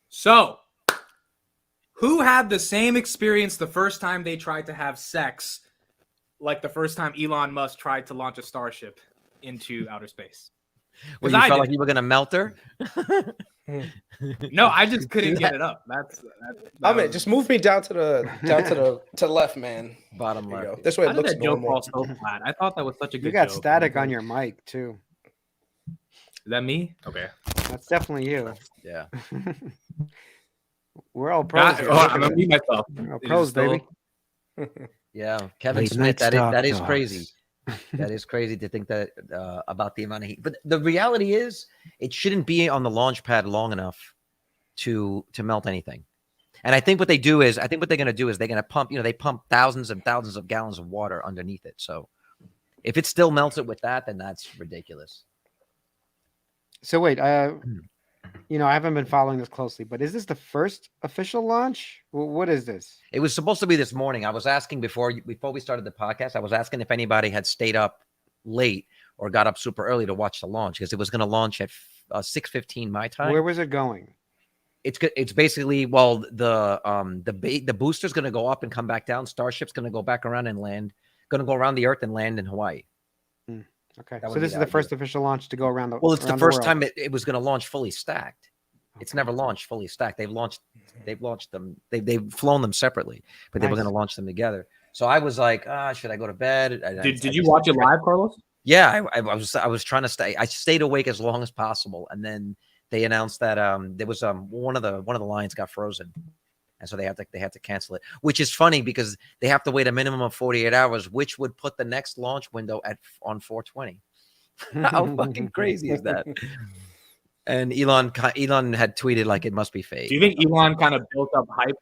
So, who had the same experience the first time they tried to have sex, like the first time Elon Musk tried to launch a Starship into outer space? Well, you felt like you were gonna melt her. No, I just couldn't get it up. Just move me down to the left, man. Bottom left. This way it looks that joke normal. fall so flat? I thought that was such a good You got joke. static on your mic too. Is that me? Okay. That's definitely you. Yeah. We're all pros. I'm gonna mute myself. We're all pros, baby. Yeah, Kevin Late Smith. night That is stock crazy. That is crazy to think that about the amount of heat. But the reality is, it shouldn't be on the launch pad long enough to melt anything. And I think what they're going to do is they're going to pump. They pump thousands and thousands of gallons of water underneath it. So if it still melts it with that, then that's ridiculous. So wait, I haven't been following this closely, but is this the first official launch? What is this? It was supposed to be this morning. I was asking before we started the podcast. I was asking if anybody had stayed up late or got up super early to watch the launch, because it was going to launch at 6:15 my time. Where was it going? It's basically, well, the booster's going to go up and come back down. Starship's going to go back around and land. Going to go around the Earth and land in Hawaii. Okay, so this is the first official launch to go around the. Well, it's the first time it was going to launch fully stacked. Okay. It's never launched fully stacked. They've launched them. They've flown them separately, but they were going to launch them together. So I was like, should I go to bed? Did you watch it live, Carlos? Yeah, I was trying to stay. I stayed awake as long as possible, and then they announced that there was one of the lines got frozen, and so they had to cancel it. Which is funny because they have to wait a minimum of 48 hours, which would put the next launch window on 420. How fucking crazy is that? And Elon had tweeted like it must be fake. Do you think Elon kind of built up hype?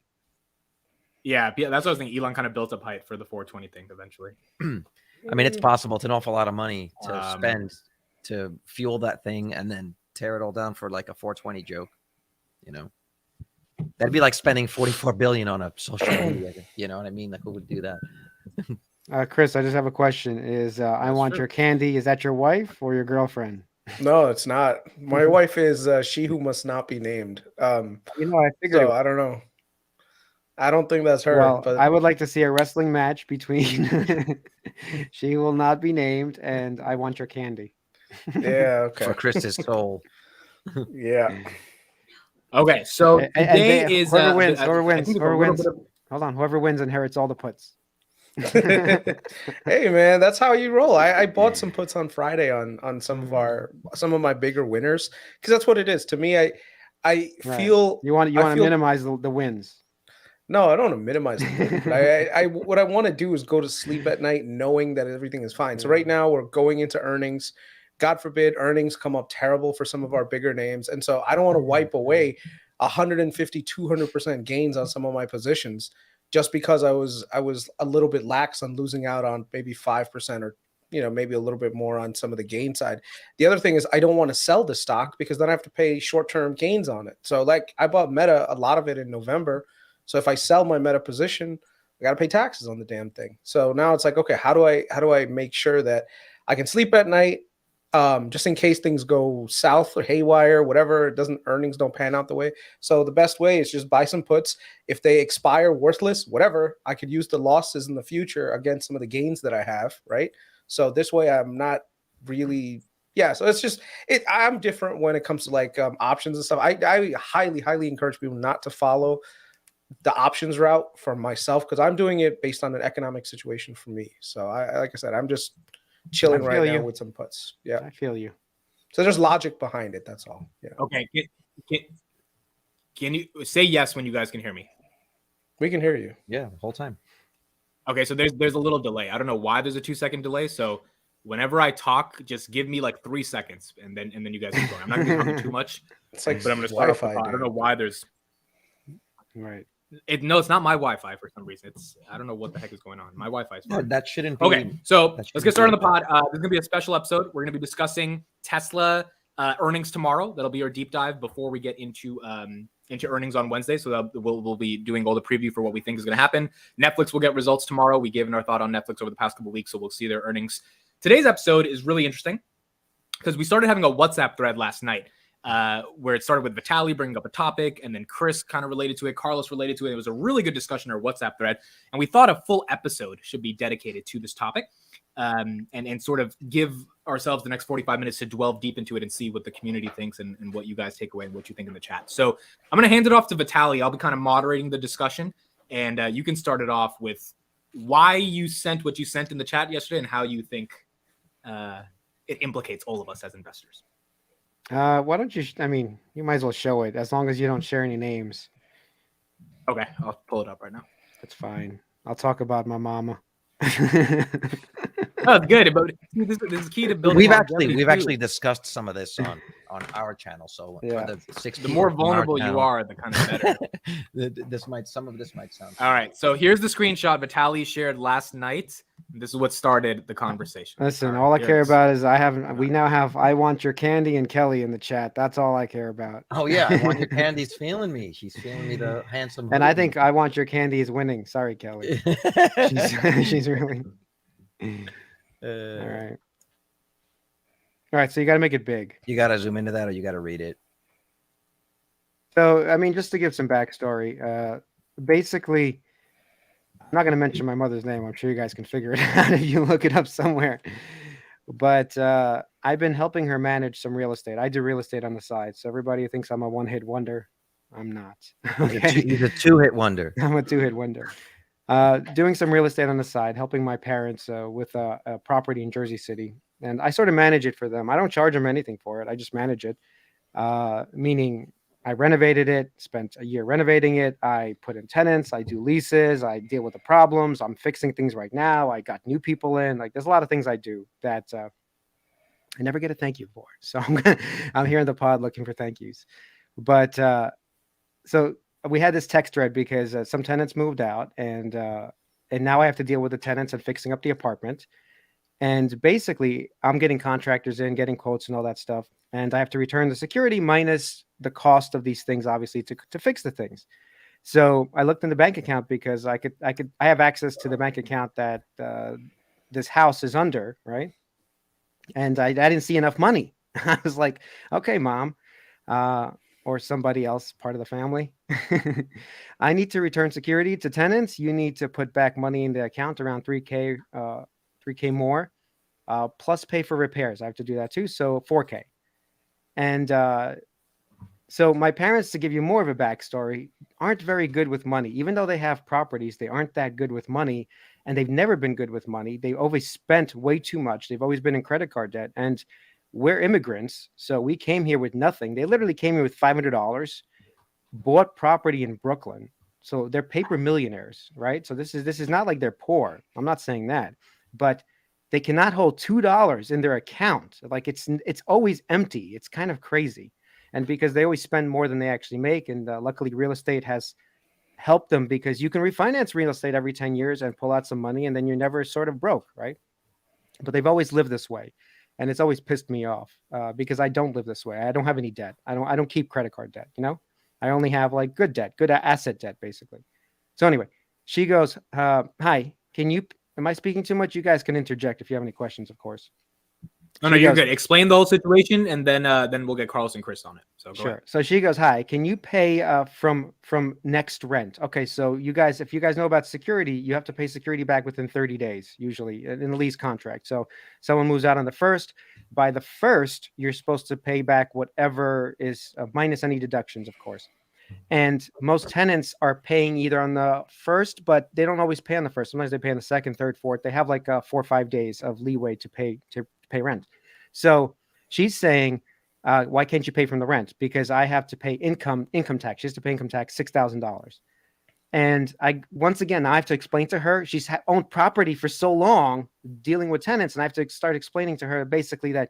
Yeah, that's what I was thinking. Elon kind of built up hype for the 420 thing eventually. I mean, it's possible. It's an awful lot of money to spend to fuel that thing and then tear it all down for like a 420 joke. That'd be like spending $44 billion on a social media. You know what I mean? Like, who would do that? Chris, I just have a question. I want your candy. Is that your wife or your girlfriend? No, it's not. My wife is she who must not be named. I figured. So I don't know. I don't think that's her. Well, but I would like to see a wrestling match between She Will Not Be Named and I Want Your Candy. Yeah, okay. For Chris's soul. Yeah. Okay, so today is whoever wins. Hold on, whoever wins inherits all the puts. Hey man, that's how you roll. I bought some puts on Friday on some of my bigger winners, because that's what it is to me. I feel you want to minimize the wins. No, I don't want to minimize the win. What I want to do is go to sleep at night knowing that everything is fine. So right now we're going into earnings. God forbid earnings come up terrible for some of our bigger names. And so I don't want to wipe away 150, 200% gains on some of my positions just because I was a little bit lax on losing out on maybe 5% or, maybe a little bit more on some of the gain side. The other thing is I don't want to sell the stock because then I have to pay short-term gains on it. So like I bought Meta, a lot of it in November. So if I sell my Meta position, I got to pay taxes on the damn thing. So now it's like, okay, how do I make sure that I can sleep at night? Just in case things go south or haywire, whatever, earnings don't pan out the way. So the best way is just buy some puts. If they expire worthless, whatever, I could use the losses in the future against some of the gains that I have, right? So this way I'm not really, so it's just, I'm different when it comes to like options and stuff. I highly, highly encourage people not to follow the options route for myself because I'm doing it based on an economic situation for me. So like I said, I'm just chilling right now with some puts. Yeah, I feel you. So there's logic behind it. That's all. Yeah. Okay. Can you say yes when you guys can hear me? We can hear you. Yeah, the whole time. Okay, so there's a little delay. I don't know why there's a 2-second delay. So whenever I talk, just give me like 3 seconds, and then you guys keep going. I'm not going to be talking too much. It's like, but I'm going to start off. I don't know why there's. Right. No, it's not my Wi-Fi for some reason. I don't know what the heck is going on. My Wi-Fi is fine. No, that shouldn't be. Okay, so let's get started on the pod. This is going to be a special episode. We're going to be discussing Tesla earnings tomorrow. That'll be our deep dive before we get into earnings on Wednesday. So we'll be doing all the preview for what we think is going to happen. Netflix will get results tomorrow. We gave our thought on Netflix over the past couple of weeks, so we'll see their earnings. Today's episode is really interesting because we started having a WhatsApp thread last night. where it started with Vitaly bringing up a topic, and then Chris kind of related to it, Carlos related to it. It was a really good discussion in our WhatsApp thread, and we thought a full episode should be dedicated to this topic, and sort of give ourselves the next 45 minutes to delve deep into it and see what the community thinks and what you guys take away and what you think in the chat. So I'm going to hand it off to Vitaly. I'll be kind of moderating the discussion, and you can start it off with why you sent what you sent in the chat yesterday and how you think it implicates all of us as investors. Why don't you? I mean, you might as well show it as long as you don't share any names. Okay, I'll pull it up right now. That's fine. I'll talk about my mama. Oh, good. But this is key to building. We've longevity, actually too. discussed some of this on our channel. So Yeah. for the 6 The more people on our vulnerable you channel, are, the kind of better. some of this might sound. All right, so here's the screenshot Vitaly shared last night. This is what started the conversation. Listen, right, all I here care it is. about is we now have I want your candy and Kelly in the chat. That's all I care about. Oh yeah, I want your Candy's feeling me. She's feeling me, the handsome. And I hoodie. think I want your candy is winning. Sorry, Kelly. She's really all right. All right, so you got to make it big. You got to zoom into that, or you got to read it. So, I mean, just to give some backstory, basically, I'm not going to mention my mother's name. I'm sure you guys can figure it out if you look it up somewhere. But I've been helping her manage some real estate. I do real estate on the side. So everybody thinks I'm a one-hit wonder. I'm not. Okay. He's a two-hit wonder. I'm a two-hit wonder. Doing some real estate on the side, helping my parents with a property in Jersey City. And I sort of manage it for them. I don't charge them anything for it. I just manage it, meaning I renovated it, spent a year renovating it. I put in tenants. I do leases. I deal with the problems. I'm fixing things right now. I got new people in. Like, there's a lot of things I do that I never get a thank you for. So I'm here in the pod looking for thank yous. But so we had this text thread because some tenants moved out, and now I have to deal with the tenants and fixing up the apartment. And basically, I'm getting contractors in, getting quotes and all that stuff. And I have to return the security minus the cost of these things, obviously, to fix the things. So I looked in the bank account because I have access to the bank account that this house is under, right? And I didn't see enough money. I was like, okay, mom, or somebody else, part of the family. I need to return security to tenants. You need to put back money in the account, around $3K more, plus pay for repairs. I have to do that too. So $4K. And so my parents, to give you more of a backstory, aren't very good with money. Even though they have properties, they aren't that good with money, and they've never been good with money. They've always spent way too much. They've always been in credit card debt, and we're immigrants. So we came here with nothing. They literally came here with $500, bought property in Brooklyn. So they're paper millionaires, right? So this is not like they're poor. I'm not saying that, but they cannot hold $2 in their account. Like it's always empty. It's kind of crazy. And because they always spend more than they actually make. And luckily real estate has helped them, because you can refinance real estate every 10 years and pull out some money, and then you're never sort of broke, right? But they've always lived this way. And it's always pissed me off because I don't live this way. I don't have any debt. I don't keep credit card debt, you know? I only have like good debt, good asset debt, basically. So anyway, she goes, hi, am I speaking too much? You guys can interject if you have any questions, of course. No, you're good. Explain the whole situation, and then we'll get Carlos and Chris on it. So go ahead. So she goes, hi, can you pay from next rent? Okay, so if you guys know about security, you have to pay security back within 30 days, usually in the lease contract. So someone moves out on the 1st. By the 1st, you're supposed to pay back whatever is minus any deductions, of course. And most tenants are paying either on the 1st, but they don't always pay on the 1st. Sometimes they pay on the 2nd, 3rd, 4th. They have like 4 or 5 days of leeway to pay rent. So she's saying, why can't you pay from the rent? Because I have to pay income tax. She has to pay income tax, $6,000. And I have to explain to her, she's owned property for so long dealing with tenants. And I have to start explaining to her basically that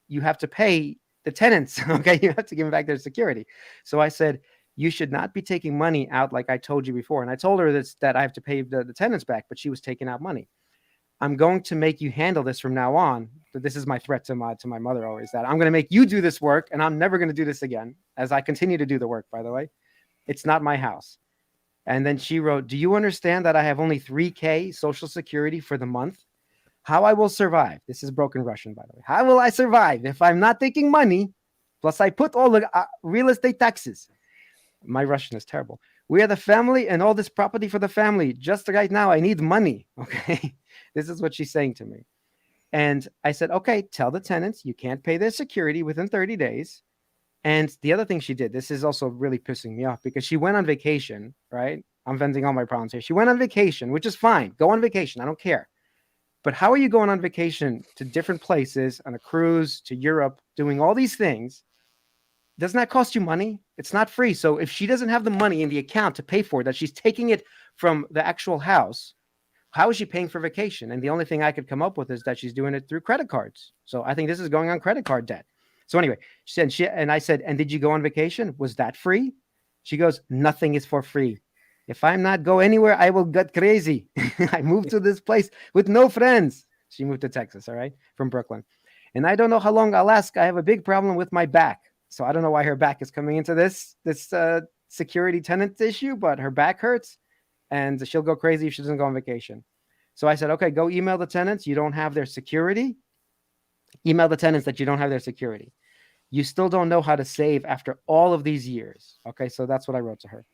you have to pay the tenants. Okay. You have to give them back their security. So I said, you should not be taking money out like I told you before. And I told her that I have to pay the tenants back, but she was taking out money. I'm going to make you handle this from now on. This is my threat to my mother always, that I'm going to make you do this work, and I'm never going to do this again, as I continue to do the work, by the way. It's not my house. And then she wrote, do you understand that I have only $3K Social Security for the month? How I will survive. This is broken Russian, by the way. How will I survive if I'm not taking money Plus, I put all the real estate taxes. My Russian is terrible. We are the family and all this property for the family. Just right now, I need money. Okay. This is what she's saying to me. And I said, okay, tell the tenants you can't pay their security within 30 days. And the other thing she did, this is also really pissing me off because she went on vacation, right? I'm venting all my problems here. She went on vacation, which is fine. Go on vacation. I don't care. But how are you going on vacation to different places, on a cruise, to Europe, doing all these things? Doesn't that cost you money? It's not free. So if she doesn't have the money in the account to pay for it, that she's taking it from the actual house, how is she paying for vacation? And the only thing I could come up with is that she's doing it through credit cards. So I think this is going on credit card debt. So anyway, I said, and did you go on vacation? Was that free? She goes, nothing is for free. If I'm not go anywhere, I will get crazy. I moved to this place with no friends. She moved to Texas, all right, from Brooklyn. And I don't know how long I'll last. I have a big problem with my back. So I don't know why her back is coming into this security tenant issue, but her back hurts and she'll go crazy if she doesn't go on vacation. So I said, okay, go email the tenants. You don't have their security. Email the tenants that you don't have their security. You still don't know how to save after all of these years. Okay, so that's what I wrote to her.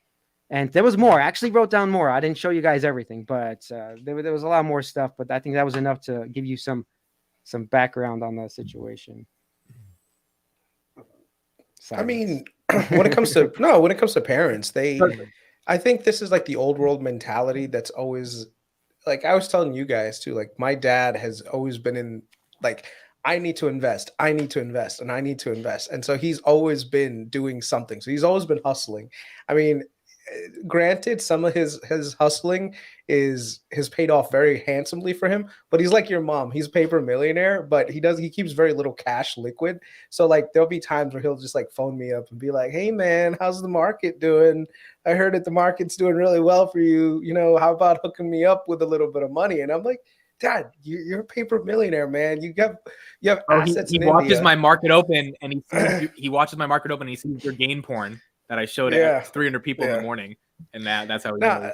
And there was more. I actually wrote down more. I didn't show you guys everything, but there was a lot more stuff. But I think that was enough to give you some background on the situation. I mean, when it comes to parents, I think this is like the old world mentality that's always, like I was telling you guys too, like my dad has always been in like, I need to invest, and I need to invest. And so he's always been doing something. So he's always been hustling. I mean, granted, some of his hustling has paid off very handsomely for him, but he's like your mom. He's a paper millionaire, but he keeps very little cash liquid. So like there'll be times where he'll just like phone me up and be like, hey man, how's the market doing? I heard that the market's doing really well for you. You know, how about hooking me up with a little bit of money? And I'm like, Dad, you're a paper millionaire, man. You have assets. He watches my market open and he watches my market open and he sees your gain porn that I showed at 300 people in the morning, and that's how he knows.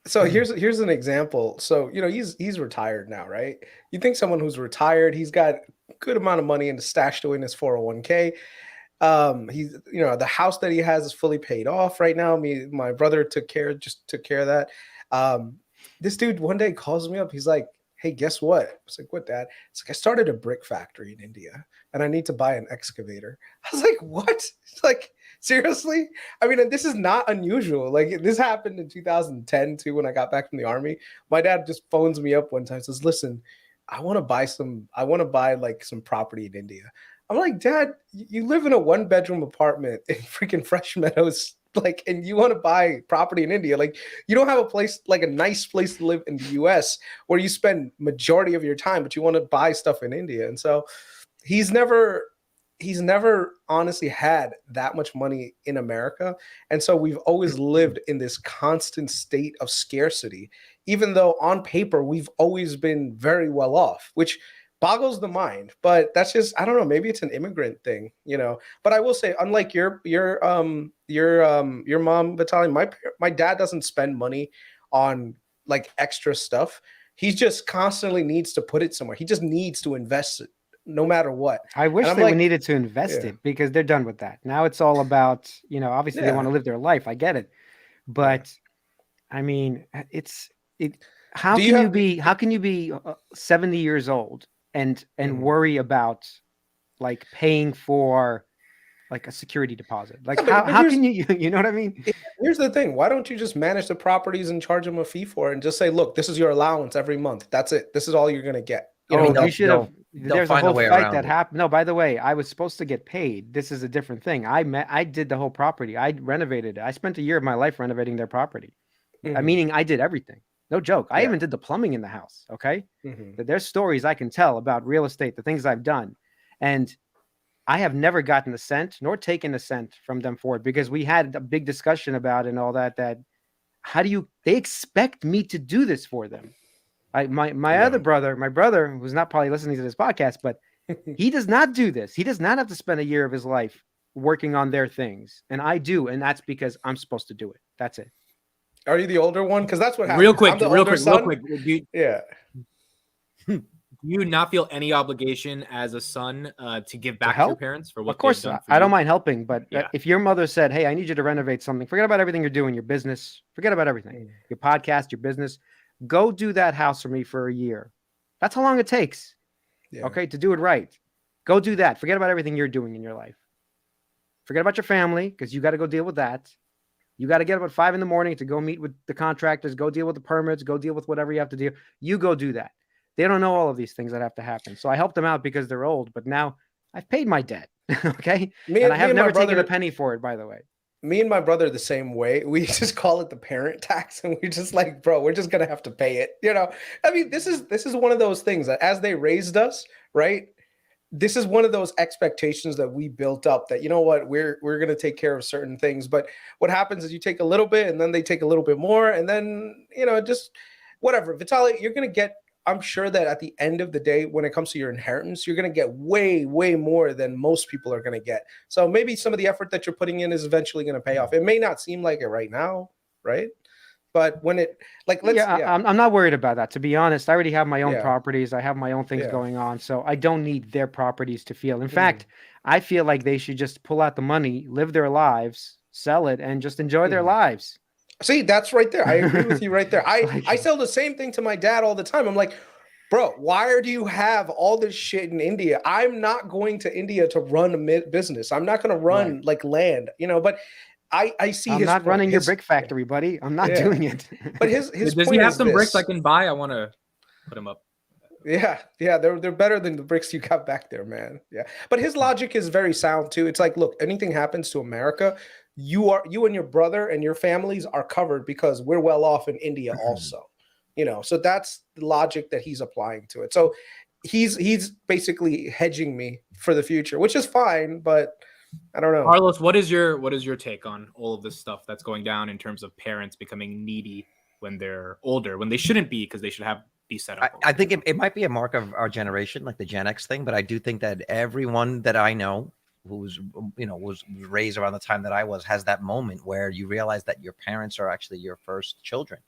So here's an example. So he's retired now, right? You think someone who's retired, he's got a good amount of money and stashed away in his 401k. He's the house that he has is fully paid off right now. My brother took care of that. This dude one day calls me up. He's like, hey, guess what? I was like, what, Dad? It's like, I started a brick factory in India and I need to buy an excavator. I was like, what? It's like, seriously? I mean, this is not unusual. Like this happened in 2010 too, when I got back from the army. My dad just phones me up one time and says, listen, I want to buy some property in India. I'm like, Dad, you live in a 1-bedroom apartment in freaking Fresh Meadows, like, and you want to buy property in India. Like, you don't have a nice place to live in the US where you spend majority of your time, but you want to buy stuff in India. And so he's never honestly had that much money in America. And so we've always lived in this constant state of scarcity, even though on paper we've always been very well off, which boggles the mind. But that's just, I don't know, maybe it's an immigrant thing, But I will say, unlike your mom, Vitaly, my dad doesn't spend money on like extra stuff. He just constantly needs to put it somewhere. He just needs to invest it no matter what. I wish they needed to invest it because they're done with that. Now it's all about, obviously they want to live their life. I get it. But I mean, how can you be 70 years old and worry about like paying for like a security deposit? Like how can you know what I mean? Here's the thing. Why don't you just manage the properties and charge them a fee for it and just say, look, this is your allowance every month. That's it. This is all you're going to get. You should have. There's a whole fight that happened. No, by the way, I was supposed to get paid. This is a different thing. I did the whole property. I renovated it. I spent a year of my life renovating their property. Meaning I did everything. No joke. I even did the plumbing in the house. Okay. There's stories I can tell about real estate, the things I've done. And I have never gotten a cent nor taken a cent from them for it because we had a big discussion about it and all that they expect me to do this for them. My other brother, my brother, who's not probably listening to this podcast, but he does not do this. He does not have to spend a year of his life working on their things. And I do. And that's because I'm supposed to do it. That's it. Are you the older one? Because that's what happens. Real quick. Yeah. Do you not feel any obligation as a son to give back to your help? parents for what Of course, they've done for I don't you? mind helping, but Yeah. if your mother said, "Hey, I need you to renovate something," forget about everything you're doing, your business, forget about everything, your podcast, your business, go do that house for me for a year. That's how long it takes. Yeah. Okay, to do it right. Go do that. Forget about everything you're doing in your life. Forget about your family because you got to go deal with that. You got to get up at 5 a.m. to go meet with the contractors, go deal with the permits, go deal with whatever you have to do. You go do that. They don't know all of these things that have to happen. So I helped them out because they're old, but now I've paid my debt. Okay. And I have never taken a penny for it, by the way. Me and my brother the same way. We just call it the parent tax, and we just like, bro, we're just gonna have to pay it. I mean, this is one of those things that as they raised us, right? This is one of those expectations that we built up that, you know what, we're going to take care of certain things. But what happens is you take a little bit and then they take a little bit more. And then, just whatever. Vitaly, you're going to get, I'm sure that at the end of the day, when it comes to your inheritance, you're going to get way, way more than most people are going to get. So maybe some of the effort that you're putting in is eventually going to pay off. It may not seem like it right now, right? But when it I'm not worried about that. To be honest, I already have my own Yeah. properties. I have my own things Yeah. going on. So I don't need their properties to feel. In fact, I feel like they should just pull out the money, live their lives, sell it, and just enjoy their lives. See, that's right there. I agree with you right there. I sell the same thing to my dad all the time. I'm like, bro, why do you have all this shit in India? I'm not going to India to run a business. I'm not going to run like land, but I see I'm his not point. running your brick factory, buddy. I'm not doing it. But his Does point he have is some this. bricks I can buy? I want to put them up. Yeah, they're better than the bricks you got back there, man. Yeah, but his logic is very sound too. It's like, look, anything happens to America, you and your brother and your families are covered because we're well off in India also. So that's the logic that he's applying to it. So he's basically hedging me for the future, which is fine, but I don't know. Carlos, what is your take on all of this stuff that's going down in terms of parents becoming needy when they're older, when they shouldn't be, because they should be set up? I think it might be a mark of our generation, like the Gen X thing, but I do think that everyone that I know who's was raised around the time that I was has that moment where you realize that your parents are actually your first children,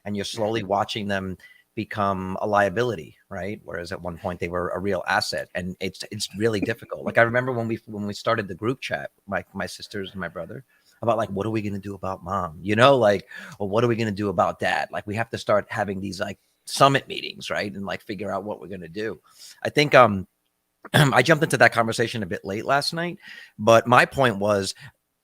and you're slowly watching them become a liability, right? Whereas at one point they were a real asset, and it's really difficult. Like I remember when we started the group chat, my sisters and my brother, about like, what are we going to do about mom? Like, or what are we going to do about dad? Like we have to start having these like summit meetings, right? And like figure out what we're going to do. I think I jumped into that conversation a bit late last night, but my point was,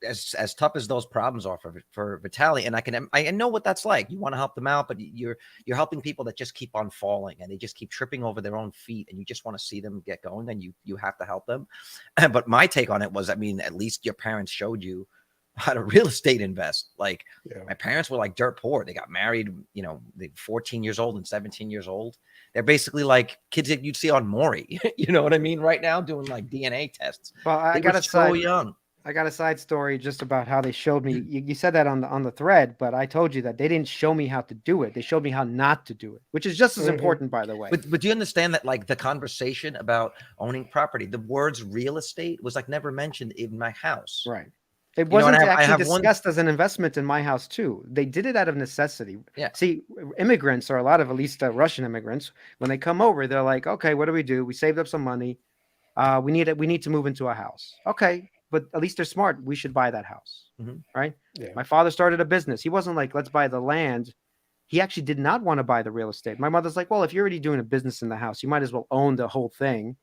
as tough as those problems are for Vitaly, and I know what that's like. You want to help them out, but you're helping people that just keep on falling and they just keep tripping over their own feet, and you just want to see them get going, and you have to help them. But my take on it was, I mean, at least your parents showed you how to real estate invest. Like my parents were like dirt poor. They got married, they're 14 years old and 17 years old. They're basically like kids that you'd see on Maury. You know what I mean? Right now, doing like DNA tests. Well, I got a side story just about how they showed me. You said that on the thread, but I told you that they didn't show me how to do it. They showed me how not to do it, which is just as important, by the way. But do you understand that like the conversation about owning property, the words real estate was like never mentioned in my house. Right. It wasn't actually discussed as an investment in my house too. They did it out of necessity. Yeah. See, immigrants, or a lot of at least Russian immigrants, when they come over, they're like, okay, what do? We saved up some money. We need to move into a house. Okay. But at least they're smart. We should buy that house. Right. Yeah. My father started a business. He wasn't like, let's buy the land. He actually did not want to buy the real estate. My mother's like, well, if you're already doing a business in the house, you might as well own the whole thing.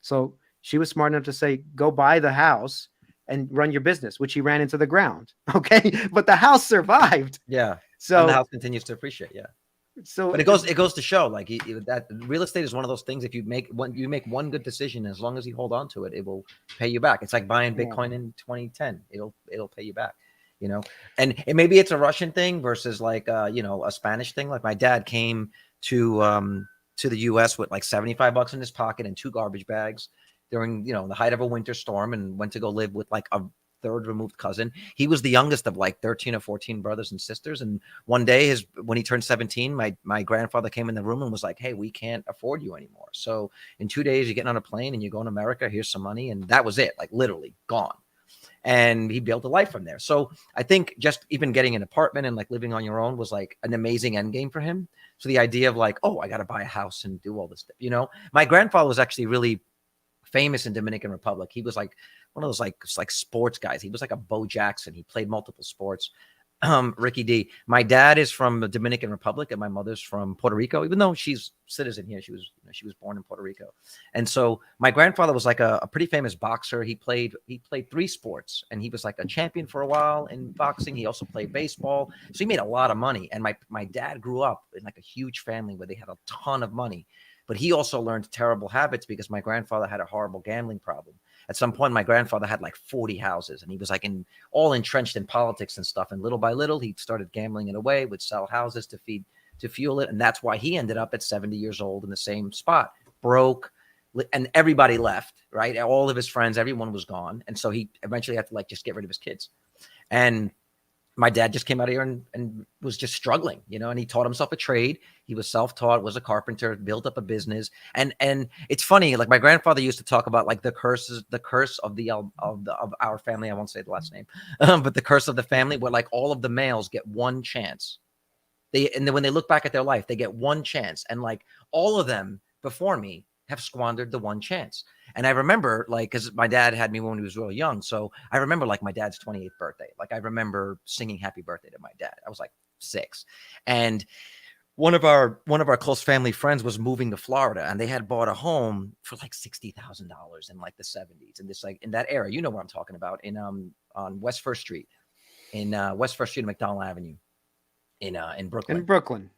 So she was smart enough to say, go buy the house and run your business, which he ran into the ground. Okay. But the house survived. Yeah. So and the house continues to appreciate. Yeah. So but it goes to show like that real estate is one of those things. If you make one good decision, as long as you hold on to it, it will pay you back. It's like buying Bitcoin in 2010. It'll pay you back, and maybe it's a Russian thing versus like, a Spanish thing. Like my dad came to the US with like $75 in his pocket and 2 garbage bags during, the height of a winter storm, and went to go live with like a third removed cousin. He was the youngest of like 13 or 14 brothers and sisters. And one day when he turned 17, my grandfather came in the room and was like, hey, we can't afford you anymore. So in 2 days, you're getting on a plane and you're going to America. Here's some money. And that was it. Like literally gone. and he built a life from there. So I think just even getting an apartment and like living on your own was like an amazing end game for him. So the idea of like, oh, I got to buy a house and do all this stuff, you know. My grandfather was actually really famous in Dominican Republic. He was like one of those like sports guys. He was like a Bo Jackson. He played multiple sports. Ricky D. My dad is from the Dominican Republic and my mother's from Puerto Rico, even though she's citizen here. She was born in Puerto Rico. And so my grandfather was like a pretty famous boxer. He played 3 sports and he was like a champion for a while in boxing. He also played baseball. So he made a lot of money. And my dad grew up in like a huge family where they had a ton of money. But he also learned terrible habits because my grandfather had a horrible gambling problem. At some point, my grandfather had like 40 houses and he was like all entrenched in politics and stuff. And little by little, he started gambling it away, would sell houses to fuel it. And that's why he ended up at 70 years old in the same spot, broke, and everybody left, right? All of his friends, everyone was gone. And so he eventually had to like just get rid of his kids. And my dad just came out here and was just struggling, you know, and he taught himself a trade. He was self-taught, was a carpenter, built up a business. And it's funny, like my grandfather used to talk about like the curse of our family. I won't say the last name, but the curse of the family where like all of the males get one chance. And then when they look back at their life, they get one chance. And like all of them before me have squandered the one chance. And I remember like, cause my dad had me when he was really young. So I remember like my dad's 28th birthday. Like I remember singing happy birthday to my dad. I was like 6. And one of our close family friends was moving to Florida and they had bought a home for like $60,000 in like the 70s. And this like in that era, you know what I'm talking about, in on West First Street, in West First Street and McDonald Avenue. In Brooklyn.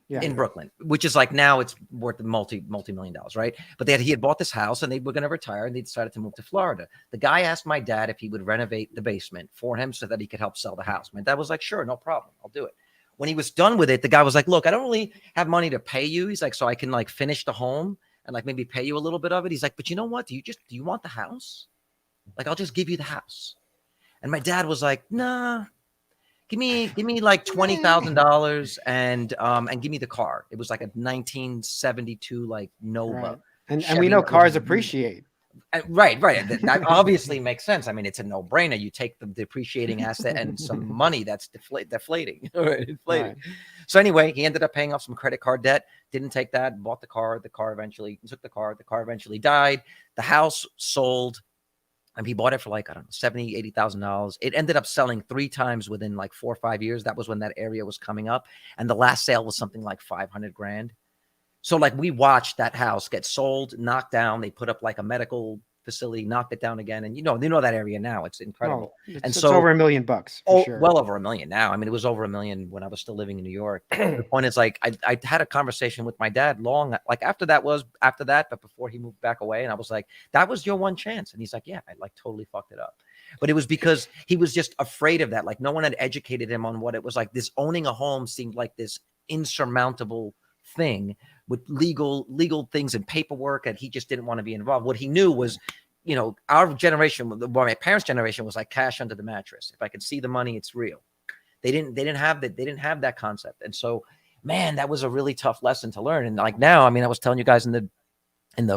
In Brooklyn, which is like now it's worth multi-million dollars, right? But he had bought this house and they were going to retire and they decided to move to Florida. The guy asked my dad if he would renovate the basement for him so that he could help sell the house. My dad was like, sure, no problem, I'll do it. When he was done with it, the guy was like, look, I don't really have money to pay you. He's like, so I can like finish the home and like maybe pay you a little bit of it. He's like, but you know what? Do you want the house? Like, I'll just give you the house. And my dad was like, nah. Give me like $20,000 and give me the car. It was like a 1972 like Nova. Right. And we know cars appreciate. Right. That obviously makes sense. I mean, it's a no-brainer. You take the depreciating asset and some money that's deflating. Right. So anyway, he ended up paying off some credit card debt. Didn't take that. Bought the car. The car eventually took the car. The car eventually died. The house sold. And he bought it for like, I don't know, $70,000, $80,000. It ended up selling 3 times within like 4 or 5 years. That was when that area was coming up. And the last sale was something like $500,000. So like we watched that house get sold, knocked down. They put up like a medical facility, knocked it down again. And you know that area now. It's incredible. It's over $1 million bucks. Sure. Well over $1 million now. I mean, it was over $1 million when I was still living in New York. The point is like, I had a conversation with my dad after that, but before he moved back away. And I was like, that was your one chance. And he's like, yeah, I like totally fucked it up. But it was because he was just afraid of that. Like no one had educated him on what it was like. This owning a home seemed like this insurmountable thing with legal things and paperwork, and he just didn't want to be involved. What he knew was, you know, our generation, my parents' generation was like cash under the mattress. If I could see the money, it's real. They didn't have that concept. And so, man, that was a really tough lesson to learn. And like now, I mean, I was telling you guys in the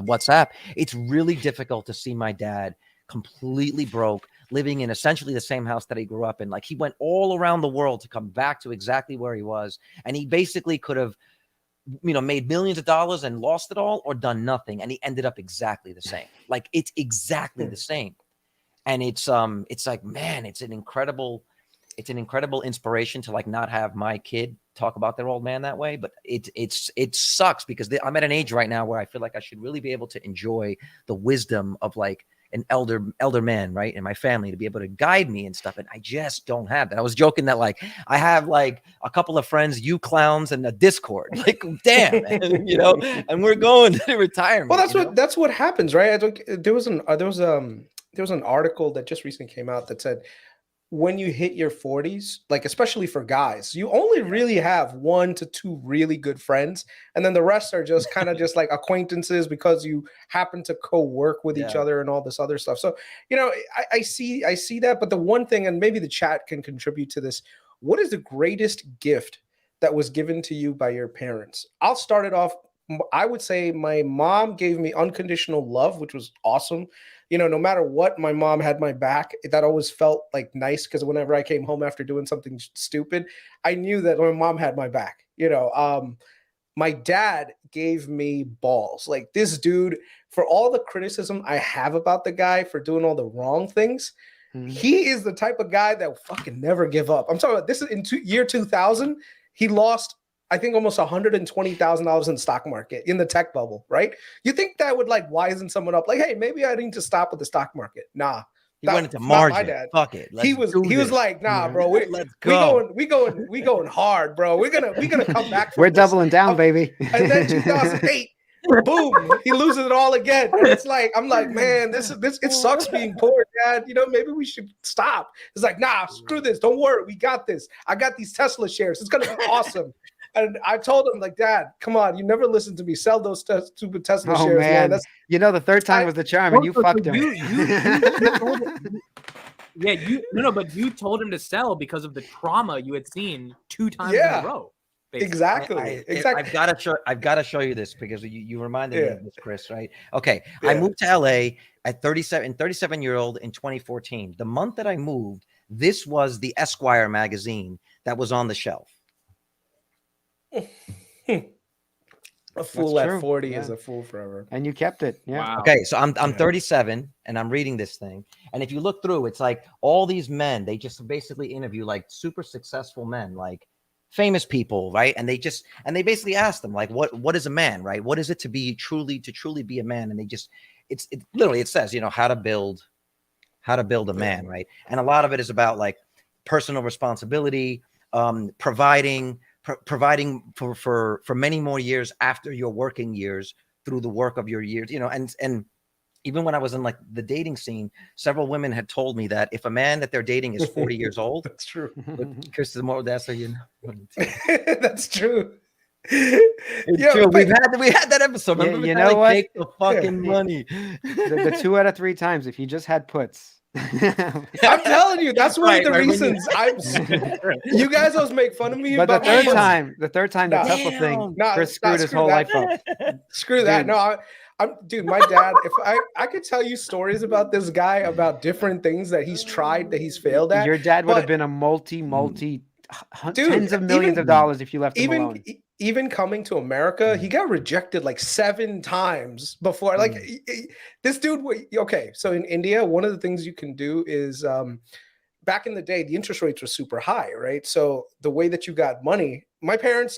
WhatsApp, it's really difficult to see my dad completely broke, living in essentially the same house that he grew up in. Like he went all around the world to come back to exactly where he was. And he basically could have, you know, made millions of dollars and lost it all or done nothing. And he ended up exactly the same. Like it's exactly the same. And it's like, man, it's an incredible inspiration to like not have my kid talk about their old man that way. But it sucks because I'm at an age right now where I feel like I should really be able to enjoy the wisdom of like an elder man, right, in my family to be able to guide me and stuff. And I just don't have that. I was joking that like I have like a couple of friends, you clowns, and a Discord. Like, damn, man, you know, and we're going to retirement. Well, that's what happens, right? I think there was an article that just recently came out that said when you hit your 40s, like especially for guys, you only really have 1 to 2 really good friends, and then the rest are just kind of just like acquaintances because you happen to co-work with each other and all this other stuff. So, you know, I see that, but the one thing, and maybe the chat can contribute to this, what is the greatest gift that was given to you by your parents? I'll start it off I would say my mom gave me unconditional love, which was awesome. No matter what, my mom had my back. That always felt like nice because whenever I came home after doing something stupid, I knew that my mom had my back. My dad gave me balls. Like this dude, for all the criticism I have about the guy for doing all the wrong things, he is the type of guy that will fucking never give up. I'm talking about this is in year 2000. He lost, I think, almost $120,000 in the stock market in the tech bubble, right? You think that would like wisen someone up? Like, hey, maybe I need to stop with the stock market. Nah. He went into margin. My dad. Fuck it. He was like, nah, bro. Let's go. We going hard, bro. We're gonna come back. We're doubling down, baby. And then 2008, boom, he loses it all again. And it's like, I'm like, man, this it sucks being poor, Dad. Maybe we should stop. It's like, nah, screw this. Don't worry, we got this. I got these Tesla shares. It's gonna be awesome. And I told him, like, Dad, come on, you never listened to me. Sell those stupid Tesla shares. Man. The third time was the charm, and you fucked him. But you told him to sell because of the trauma you had seen 2 times in a row. Basically. Exactly. I've got to show you this because you reminded me of this, Chris. Right? Okay. I moved to LA at 37-year-old in 2014. The month that I moved, this was the Esquire magazine that was on the shelf. A fool at 40 is a fool forever. And you kept it. Yeah. Wow. Okay, so I'm 37 and I'm reading this thing. And if you look through, it's like all these men, they just basically interview like super successful men, like famous people, right? And they basically ask them like, what is a man, right? What is it to truly be a man? And it literally says, how to build a man, right? And a lot of it is about like personal responsibility, providing for many more years after your working years through the work of your years, and even when I was in like the dating scene, several women had told me that if a man that they're dating is 40 years old, that's true. Chris, the more that's that's true. It's true. We had that episode. Remember what? Take the fucking money. The 2 out of 3 times, if he just had puts. I'm telling you, that's one of the reasons you guys always make fun of me. But the third time, the Tesla thing, Chris screwed his whole life up. Screw that. No, dude, my dad, if I could tell you stories about this guy, about different things that he's tried, that he's failed at. Your dad would have been a multi tens of millions of dollars if you left him alone. Even coming to America, he got rejected like 7 times before. Like this dude. Okay, so in India, one of the things you can do is back in the day, the interest rates were super high, right? So the way that you got money, my dad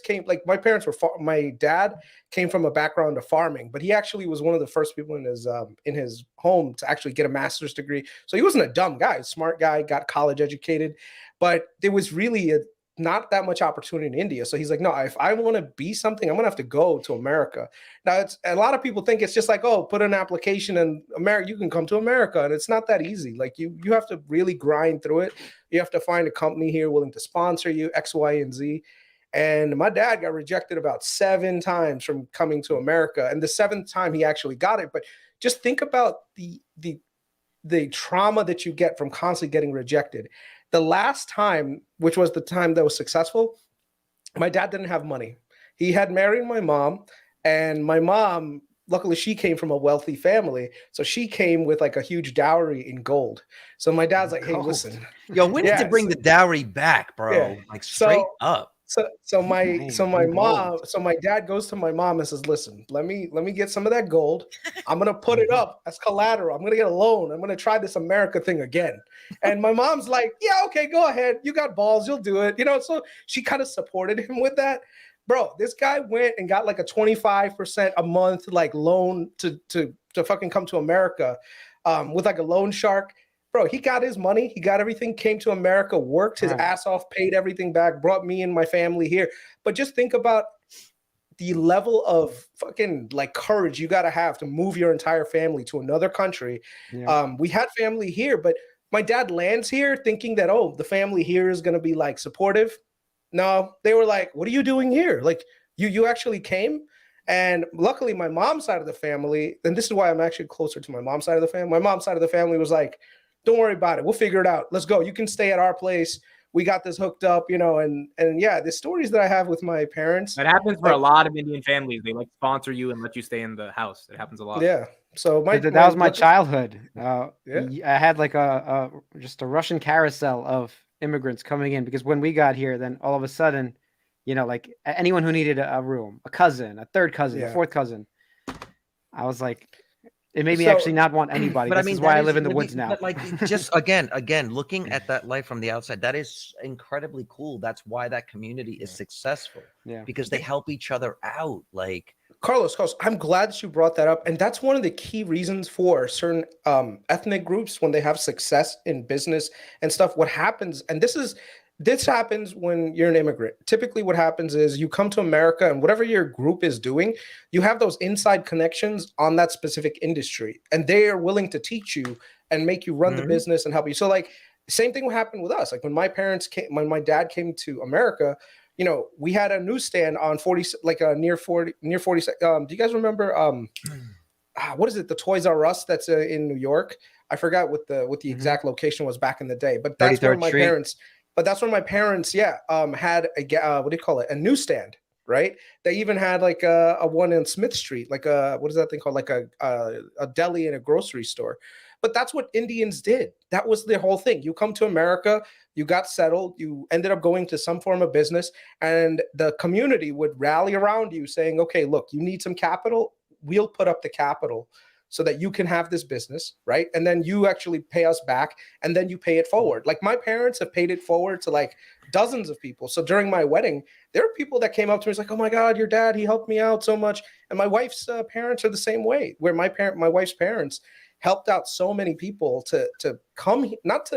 came from a background of farming, but he actually was one of the first people in his home to actually get a master's degree. So he wasn't a dumb guy, smart guy, got college educated, but there was really not that much opportunity in India. So he's like, no, if I want to be something, I'm going to have to go to America. Now, it's a lot of people think it's just like, oh, put an application in America, you can come to America. And it's not that easy. Like you have to really grind through it. You have to find a company here willing to sponsor you, X, Y, and Z. And my dad got rejected about 7 times from coming to America. And the 7th time he actually got it. But just think about the trauma that you get from constantly getting rejected. The last time, which was the time that was successful, my dad didn't have money. He had married my mom, and my mom, luckily she came from a wealthy family. So she came with like a huge dowry in gold. So my dad's like, hey, listen. Yo, we need to bring the dowry back, bro. Yeah. Like straight up. So my dad goes to my mom and says, listen, let me get some of that gold. I'm going to put it up as collateral. I'm going to get a loan. I'm going to try this America thing again. And my mom's like, yeah, okay, go ahead. You got balls. You'll do it. So she kind of supported him with that. Bro, this guy went and got like a 25% a month like loan to fucking come to America with like a loan shark. Bro, he got his money. He got everything, came to America, worked his ass off, paid everything back, brought me and my family here. But just think about the level of fucking like courage you got to have to move your entire family to another country. Yeah. We had family here, but my dad lands here thinking that, oh, the family here is going to be like supportive. No, they were like, what are you doing here? Like you actually came? And luckily my mom's side of the family, and this is why I'm actually closer to my mom's side of the family. My mom's side of the family was like, don't worry about it. We'll figure it out. Let's go. You can stay at our place. we got this hooked up, and yeah, the stories that I have with my parents. That happens for a lot of Indian families. They like sponsor you and let you stay in the house. It happens a lot. Yeah. So that was my let's- childhood. Yeah. I had like just a Russian carousel of immigrants coming in, because when we got here, then all of a sudden, like anyone who needed a room, a cousin, a third cousin, a fourth cousin, I was like, it made me actually not want anybody. But This I mean, is why I live in the woods now. But like, just again, looking at that life from the outside, that is incredibly cool. That's why that community is successful. Yeah, because they help each other out. Like, Carlos, I'm glad that you brought that up. And that's one of the key reasons for certain ethnic groups when they have success in business and stuff. What happens, and this happens when you're an immigrant. Typically what happens is you come to America, and whatever your group is doing, you have those inside connections on that specific industry, and they are willing to teach you and make you run the business and help you. So like, same thing would happen with us. Like when my dad came to America, we had a newsstand on 40, like near 40. Do you guys remember what is it? The Toys R Us that's in New York. I forgot what the exact location was back in the day, but that's where my parents. But that's when my parents, had a what do you call it? A newsstand, right? They even had like a one in Smith Street, like what is that thing called? Like a deli in a grocery store. But that's what Indians did. That was the whole thing. You come to America, you got settled, you ended up going to some form of business, and the community would rally around you saying, okay, look, you need some capital. We'll put up the capital so that you can have this business, right? And then you actually pay us back, and then you pay it forward. Like my parents have paid it forward to like dozens of people. So during my wedding, there are people that came up to me, it's like, oh my God, your dad, he helped me out so much. And my wife's parents are the same way, where my wife's parents helped out so many people to come, not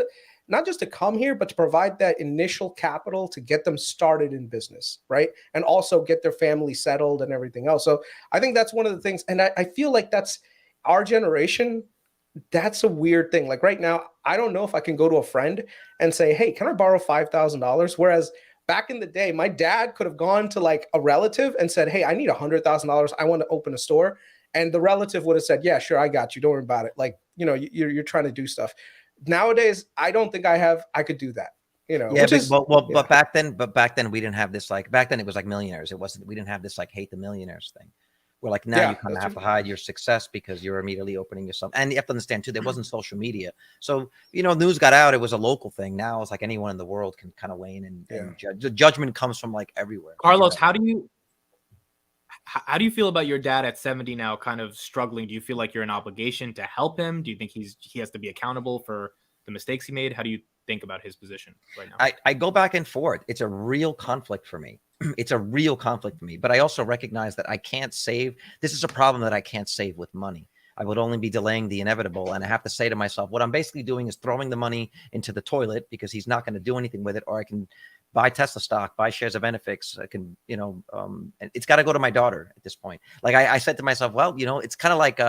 just to come here, but to provide that initial capital to get them started in business, right? And also get their family settled and everything else. So I think that's one of the things. And I feel like that's our generation. That's a weird thing. Like right now, I don't know if I can go to a friend and say, hey, can I borrow $5,000? Whereas back in the day, my dad could have gone to like a relative and said, hey, I need $100,000. I want to open a store. And the relative would have said, yeah, sure, I got you. Don't worry about it. Like, you're trying to do stuff. Nowadays, I don't think I could do that. Yeah, but back then we didn't have this, like, back then it was like millionaires. We didn't have this like hate the millionaires thing. Where like now you kind of have to hide your success because you're immediately opening yourself. And you have to understand too, there wasn't social media. So, news got out, it was a local thing. Now it's like anyone in the world can kind of weigh in and judge. The judgment comes from like everywhere. Carlos, how do you feel about your dad at 70 now, kind of struggling? Do you feel like you're an obligation to help him? Do you think he has to be accountable for the mistakes he made? How do you think about his position right now? I go back and forth. It's a real conflict for me. It's a real conflict for me, but I also recognize that I can't save. This is a problem that I can't save with money. I would only be delaying the inevitable. And I have to say to myself, what I'm basically doing is throwing the money into the toilet because he's not going to do anything with it. Or I can buy Tesla stock, buy shares of Benefix. I can, and it's got to go to my daughter at this point. Like I said to myself, well, it's kind of like,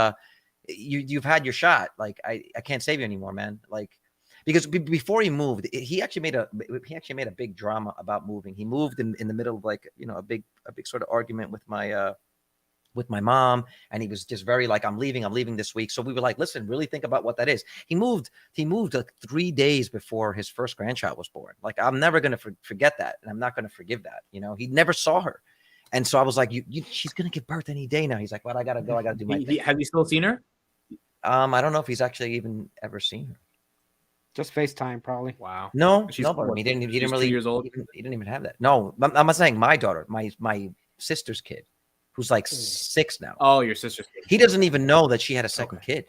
you've had your shot. Like I can't save you anymore, man. Like, because before he moved, he actually made a big drama about moving. He moved in the middle of like, a big sort of argument with my mom, and he was just very like, I'm leaving this week. So we were like, listen, really think about what that is. He moved like 3 days before his first grandchild was born. Like, I'm never going to forget that. And I'm not going to forgive that. He never saw her. And so I was like, she's going to give birth any day now. He's like, well, I got to go. I got to do my thing. Have you still seen her? I don't know if he's actually even ever seen her. Just FaceTime, probably. Wow. No, She's no, he didn't really. 2 years old. He didn't even have that. No, I'm not saying my daughter, my sister's kid, who's like 6 now. Oh, your sister's kid. He doesn't even know that she had a second kid.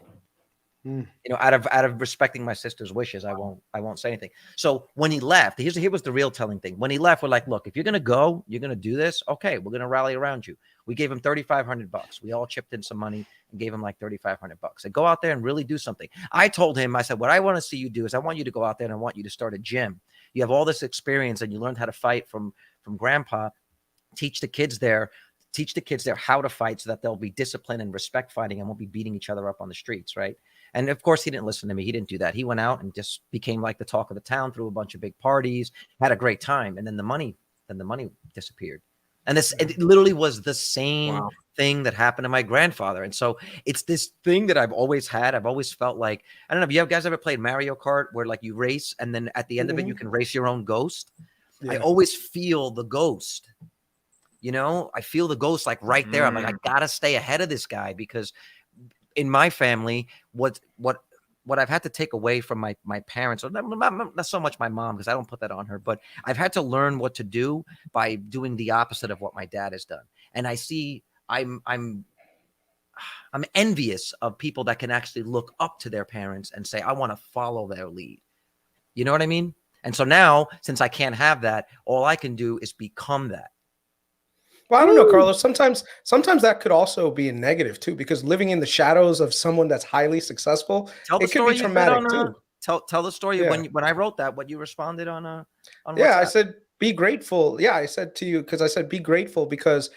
Out of respecting my sister's wishes, I won't say anything. So when he left, here was the real telling thing. When he left, we're like, look, if you're gonna go, you're gonna do this. Okay, we're gonna rally around you. We gave him $3,500. We all chipped in some money and gave him like $3,500. And go out there and really do something. I told him, I said, what I want to see you do is I want you to go out there and I want you to start a gym. You have all this experience and you learned how to fight from grandpa. Teach the kids there how to fight so that they'll be disciplined and respect fighting and won't be beating each other up on the streets, right? And of course, he didn't listen to me. He didn't do that. He went out and just became like the talk of the town, threw a bunch of big parties, had a great time, and then the money disappeared. And it literally was the same thing that happened to my grandfather. And so it's this thing that I've always had. I've always felt like, I don't know if you guys ever played Mario Kart where like you race and then at the end of it, you can race your own ghost. Yeah. I always feel the ghost. You know, I feel the ghost like right there. I'm like, I gotta stay ahead of this guy because in my family, what I've had to take away from my parents, or not so much my mom because I don't put that on her, but I've had to learn what to do by doing the opposite of what my dad has done. And I see I'm envious of people that can actually look up to their parents and say, I want to follow their lead. You know what I mean? And so now, since I can't have that, all I can do is become that. Well, I don't know, Carlos. Sometimes that could also be a negative too, because living in the shadows of someone that's highly successful, it could be traumatic too. Tell the story when I wrote that, what you responded on yeah, WhatsApp. I said be grateful. Yeah, I said to you because I said be grateful because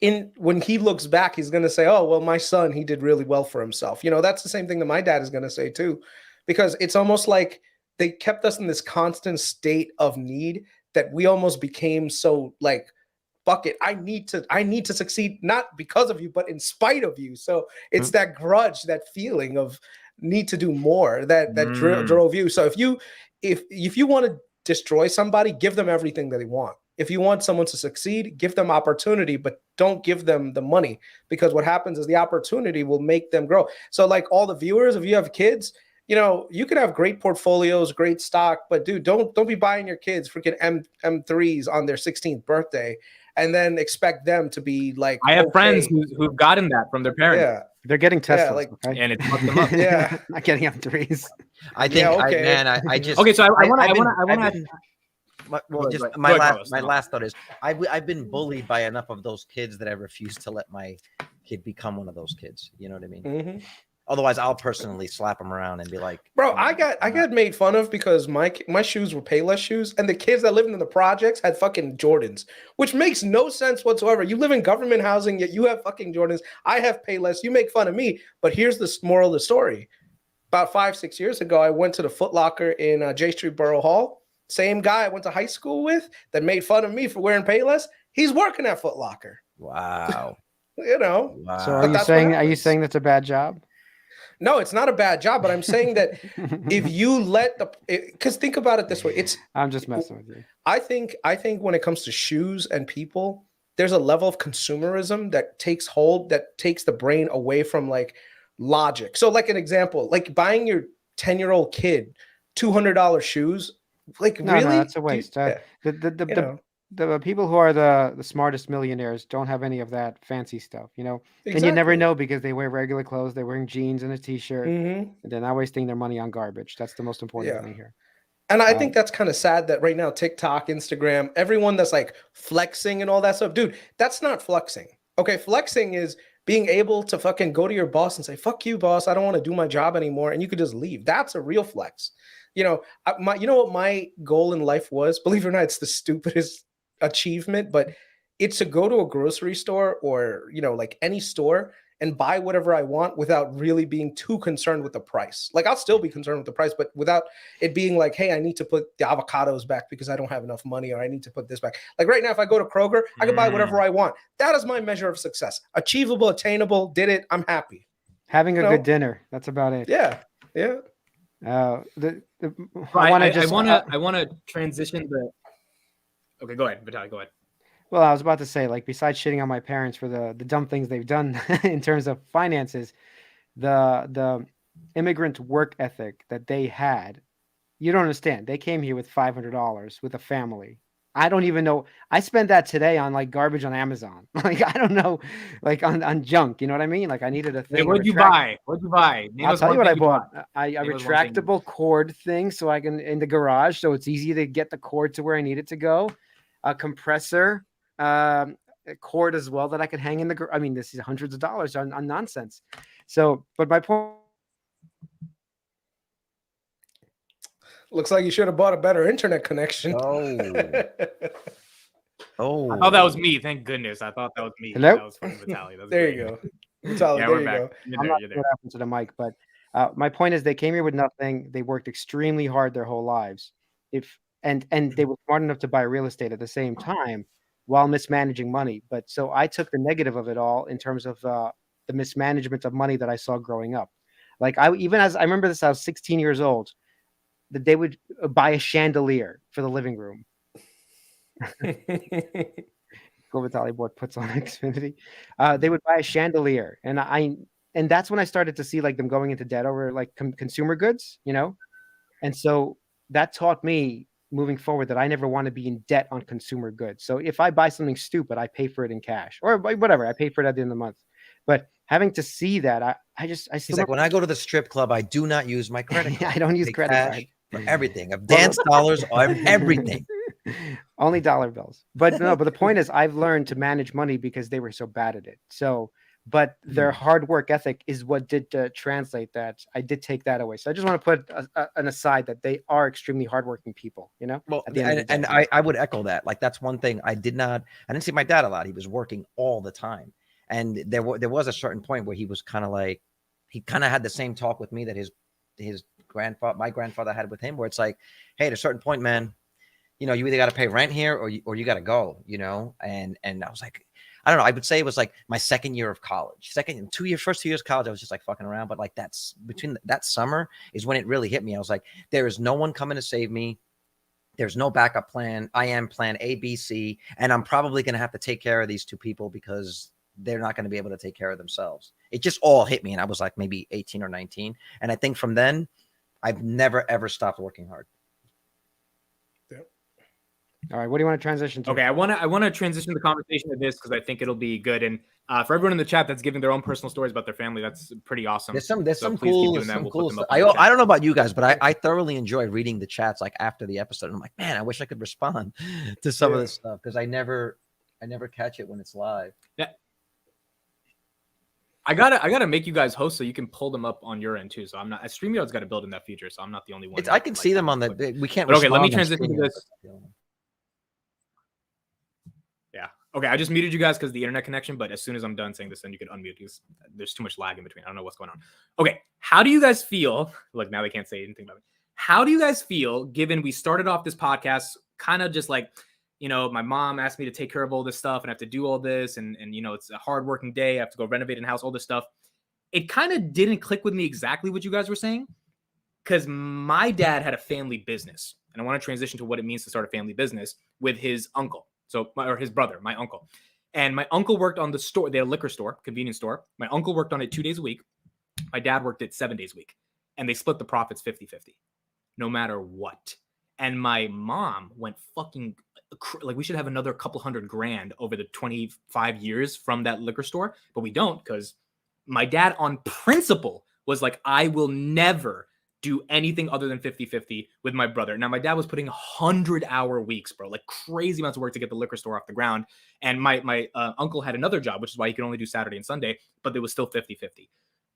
when he looks back, he's gonna say, oh well, my son, he did really well for himself. You know, that's the same thing that my dad is gonna say too, because it's almost like they kept us in this constant state of need that we almost became so like, fuck it, I need to succeed, not because of you, but in spite of you. So it's that grudge, that feeling of need to do more that drove you. So if you want to destroy somebody, give them everything that they want. If you want someone to succeed, give them opportunity, but don't give them the money, because what happens is the opportunity will make them grow. So like all the viewers, if you have kids, you know, you can have great portfolios, great stock, but dude, don't be buying your kids freaking M3s on their 16th birthday and then expect them to be like. I have friends who've gotten that from their parents. Yeah, they're getting Teslas, yeah, like, okay? And it's fucked them up. Yeah, not getting M3s. I think, I just okay. So I want to. My last thought is I've been bullied by enough of those kids that I refuse to let my kid become one of those kids. You know what I mean? Mm-hmm. Otherwise, I'll personally slap him around and be like, bro, I got made fun of because my shoes were Payless shoes, and the kids that lived in the projects had fucking Jordans, which makes no sense whatsoever. You live in government housing, yet you have fucking Jordans. I have Payless. You make fun of me, but here's the moral of the story. About 5-6 years ago, I went to the Foot Locker in J Street Borough Hall. Same guy I went to high school with that made fun of me for wearing Payless. He's working at Foot Locker. wow. You know. Wow. So are you saying that's a bad job? No, it's not a bad job, but I'm saying that if you let because think about it this way, I'm just messing with you. I think when it comes to shoes and people, there's a level of consumerism that takes hold, that takes the brain away from like logic. So like an example, like buying your 10-year-old kid $200 shoes, like no, really? No, that's a waste. The people who are the smartest millionaires don't have any of that fancy stuff, you know. Exactly. And you never know because they wear regular clothes, they're wearing jeans and a t-shirt, and they're not wasting their money on garbage. That's the most important thing here. And I think that's kind of sad that right now TikTok, Instagram, everyone that's like flexing and all that stuff, dude, that's not flexing. Okay, flexing is being able to fucking go to your boss and say, fuck you, boss, I don't want to do my job anymore, and you could just leave. That's a real flex. You know, you know what my goal in life was? Believe it or not, it's the stupidest achievement, but it's to go to a grocery store or, you know, like any store and buy whatever I want without really being too concerned with the price. Like I'll still be concerned with the price, but without it being like, hey, I need to put the avocados back because I don't have enough money, or I need to put this back. Like right now, if I go to Kroger, I can buy whatever I want. That is my measure of success. Achievable, attainable, did it, I'm happy. Having a good dinner, that's about it. Yeah. Yeah. I want to transition the. Okay, go ahead, Vitaly. Go ahead. Well, I was about to say, like, besides shitting on my parents for the dumb things they've done in terms of finances, the immigrant work ethic that they had, you don't understand. They came here with $500 with a family. I don't even know. I spent that today on like garbage on Amazon. Like I don't know, like on junk. You know what I mean? Like I needed a thing. Hey, what'd you buy? I'll tell you what I bought. A retractable cord thing, so I can in the garage, so it's easy to get the cord to where I need it to go. A compressor, a cord as well that I could hang in the. I mean, this is hundreds of dollars on nonsense. So, but my point. Looks like you should have bought a better internet connection. Oh. I thought that was me. Thank goodness. I thought that was me. Hello? That was from Vitaly. There you go. Vitaly, yeah, we're back. You're I'm there, not you're sure there. what happened to the mic, but my point is they came here with nothing. They worked extremely hard their whole lives. And they were smart enough to buy real estate at the same time. while mismanaging money. But so I took the negative of it all in terms of the mismanagement of money that I saw growing up. Like I remember this, I was 16 years old, that they would buy a chandelier for the living room. Go Vitaly Board puts on Xfinity. They would buy a chandelier, and that's when I started to see like them going into debt over like consumer goods, you know. And so that taught me moving forward that I never want to be in debt on consumer goods. So if I buy something stupid, I pay for it in cash or whatever. I pay for it at the end of the month. But having to see that, I still. He's like, when I go to the strip club, I do not use my credit card. I don't use credit card for everything. Of dance dollars, everything. Only dollar bills. But no, but the point is I've learned to manage money because they were so bad at it. So, but their hard work ethic is what did translate that. I did take that away. So I just want to put an aside that they are extremely hardworking people, you know? Well, and I would echo that. Like, that's one thing I didn't see my dad a lot. He was working all the time. And there was a certain point where he was kind of like, he kind of had the same talk with me that my grandfather had with him, where it's like, hey, at a certain point, man, you know, you either got to pay rent here or you got to go, you know? And I was like, I don't know. I would say it was like my second year of college, first 2 years of college. I was just like fucking around. But like that's between that summer is when it really hit me. I was like, there is no one coming to save me. There's no backup plan. I am plan A, B, C. And I'm probably going to have to take care of these two people because they're not going to be able to take care of themselves. It just all hit me. And I was like maybe 18 or 19. And I think from then I've never, ever stopped working hard. All right, what do you want to transition to? Okay, I want to transition the conversation to this because I think it'll be good. And for everyone in the chat that's giving their own personal stories about their family, that's pretty awesome. There's some cool stuff. I don't know about you guys, but I thoroughly enjoy reading the chats like after the episode. And I'm like, man, I wish I could respond to some of this stuff because I never catch it when it's live. Yeah. I gotta make you guys host so you can pull them up on your end too. So I'm not. StreamYard's got to build in that feature, so I'm not the only one. I can see them on the. We can't. But okay, let me transition to this. Yeah. Okay, I just muted you guys because of the internet connection, but as soon as I'm done saying this, then you can unmute because there's too much lag in between. I don't know what's going on. Okay, how do you guys feel? Look, now they can't say anything about me. How do you guys feel given we started off this podcast kind of just like, you know, my mom asked me to take care of all this stuff and I have to do all this and you know, it's a hardworking day. I have to go renovate a house, all this stuff. It kind of didn't click with me exactly what you guys were saying because my dad had a family business and I want to transition to what it means to start a family business with his uncle. Or his brother, my uncle. And my uncle worked on the store. They had a liquor store, convenience store. My uncle worked on it 2 days a week. My dad worked it 7 days a week. And they split the profits 50-50, no matter what. And my mom went fucking, like we should have another couple $100,000 over the 25 years from that liquor store. But we don't because my dad on principle was like, I will never do anything other than 50-50 with my brother. Now, my dad was putting 100-hour weeks, bro, like crazy amounts of work to get the liquor store off the ground. And my uncle had another job, which is why he could only do Saturday and Sunday, but it was still 50-50.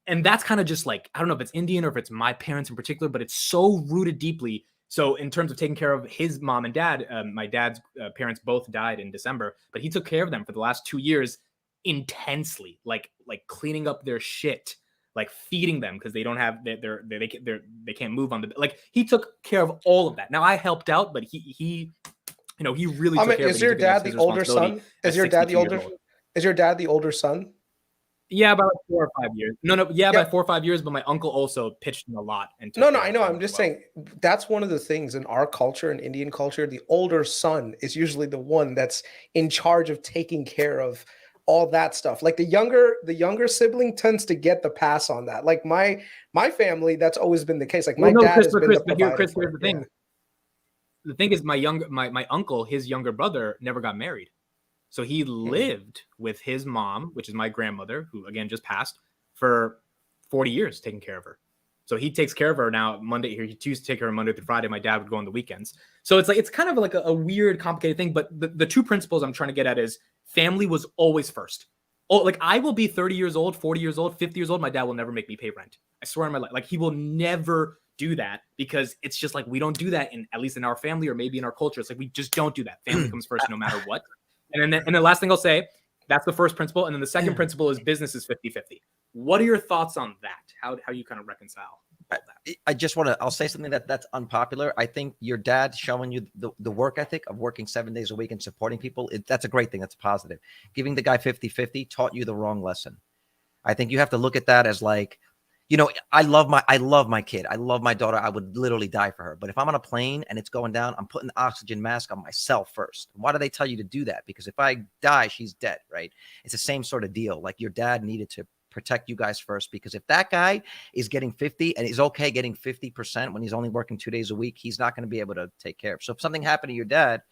And that's kind of just like, I don't know if it's Indian or if it's my parents in particular, but it's so rooted deeply. So in terms of taking care of his mom and dad, my dad's parents both died in December, but he took care of them for the last 2 years intensely, like cleaning up their shit, like feeding them because they don't have they can't move on the, like he took care of all of that. Now I helped out, but he you know, he really took care of it. Is your dad the older son? Is your dad the older son? Yeah, about 4 or 5 years. No, about 4 or 5 years, but my uncle also pitched in a lot. And no, I know. I'm just saying that's one of the things in our culture, in Indian culture, the older son is usually the one that's in charge of taking care of all that stuff. Like the younger sibling tends to get the pass on that. Like my family, that's always been the case. Like my dad has been the provider. Chris, here's the thing. Yeah. The thing is, my uncle, his younger brother, never got married, so he lived with his mom, which is my grandmother, who again just passed, for 40 years, taking care of her. So he takes care of her now. Monday, he used to take care of her Monday through Friday. My dad would go on the weekends. So it's like it's kind of like a weird, complicated thing. But the two principles I'm trying to get at is family was always first. Oh, like I will be 30 years old, 40 years old, 50 years old. My dad will never make me pay rent. I swear on my life. Like he will never do that because it's just like we don't do that at least in our family or maybe in our culture. It's like we just don't do that. Family comes first no matter what. And then the last thing I'll say, that's the first principle. And then the second principle is business is 50-50. What are your thoughts on that? How you kind of reconcile? I just want to, I'll say something that's unpopular. I think your dad showing you the work ethic of working 7 days a week and supporting people, that's a great thing. That's positive. Giving the guy 50-50 taught you the wrong lesson. I think you have to look at that as like, I love my kid. I love my daughter. I would literally die for her. But if I'm on a plane and it's going down, I'm putting the oxygen mask on myself first. Why do they tell you to do that? Because if I die, she's dead, right? It's the same sort of deal. Like your dad needed to protect you guys first, because if that guy is getting 50 and is okay getting 50% when he's only working 2 days a week, he's not going to be able to take care of. So if something happened to your dad,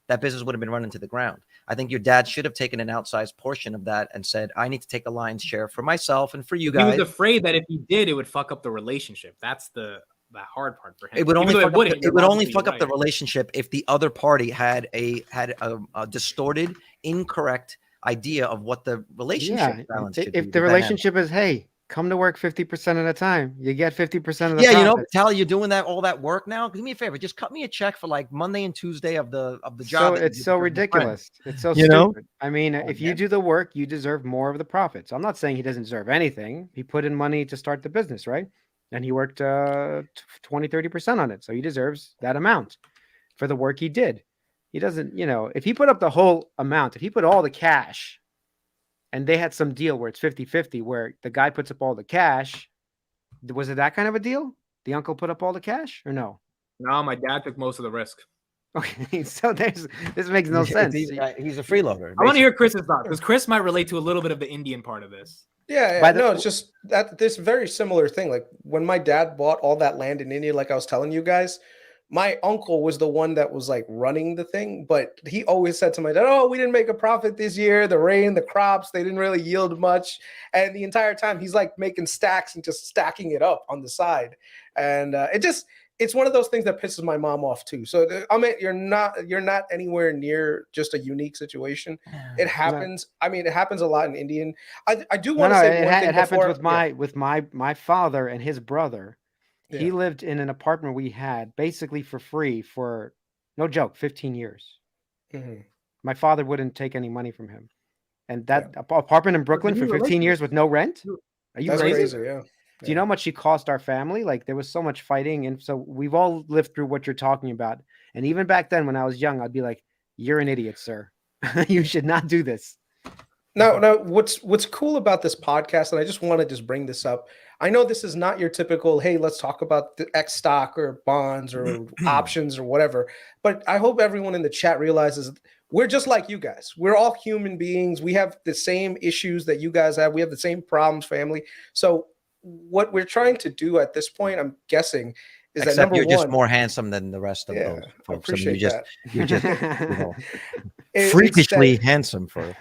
that business would have been running to the ground. I think your dad should have taken an outsized portion of that and said, I need to take a lion's share for myself and for you guys. He was afraid that if he did, it would fuck up the relationship. That's the hard part for him. It would only fuck up the relationship if the other party had a distorted, incorrect idea of what the relationship balance should be. If the relationship is, hey, come to work 50% of the time, you get 50% of the profits. Tally, you're doing all that work now. Do me a favor, just cut me a check for like Monday and Tuesday of the job. So it's so ridiculous. It's so stupid. I mean, if you do the work, you deserve more of the profits. I'm not saying he doesn't deserve anything. He put in money to start the business, right? And he worked 20-30% on it, so he deserves that amount for the work he did. He doesn't, if he put up the whole amount, if he put all the cash, and they had some deal where it's 50-50, where the guy puts up all the cash. Was it that kind of a deal? The uncle put up all the cash or no? No, my dad took most of the risk. Okay, so this makes no sense. He's a freeloader. I want to hear Chris's thoughts, because Chris might relate to a little bit of the Indian part of this. Yeah, it's just that this very similar thing. Like when my dad bought all that land in India, like I was telling you guys, my uncle was the one that was like running the thing, but he always said to my dad, oh, we didn't make a profit this year. The rain, the crops, they didn't really yield much. And the entire time he's like making stacks and just stacking it up on the side. And it's one of those things that pisses my mom off too. So I mean, you're not anywhere near just a unique situation. It happens. I mean, it happens a lot in Indian. I do want to say one thing. It happens with my father and his brother. Yeah. He lived in an apartment we had basically for free for, no joke, 15 years. Mm-hmm. My father wouldn't take any money from him. And that apartment in Brooklyn for 15 years with no rent? Are you crazy? Yeah. Do you know how much she cost our family? Like there was so much fighting. And so we've all lived through what you're talking about. And even back then when I was young, I'd be like, you're an idiot, sir. You should not do this. Now, what's cool about this podcast, and I just want to just bring this up. I know this is not your typical, hey, let's talk about the X stock or bonds or options or whatever. But I hope everyone in the chat realizes we're just like you guys. We're all human beings. We have the same issues that you guys have. We have the same problems, family. So what we're trying to do at this point, I'm guessing, is that number you're one, just more handsome than the rest of those folks. I appreciate that. You're just freakishly handsome for.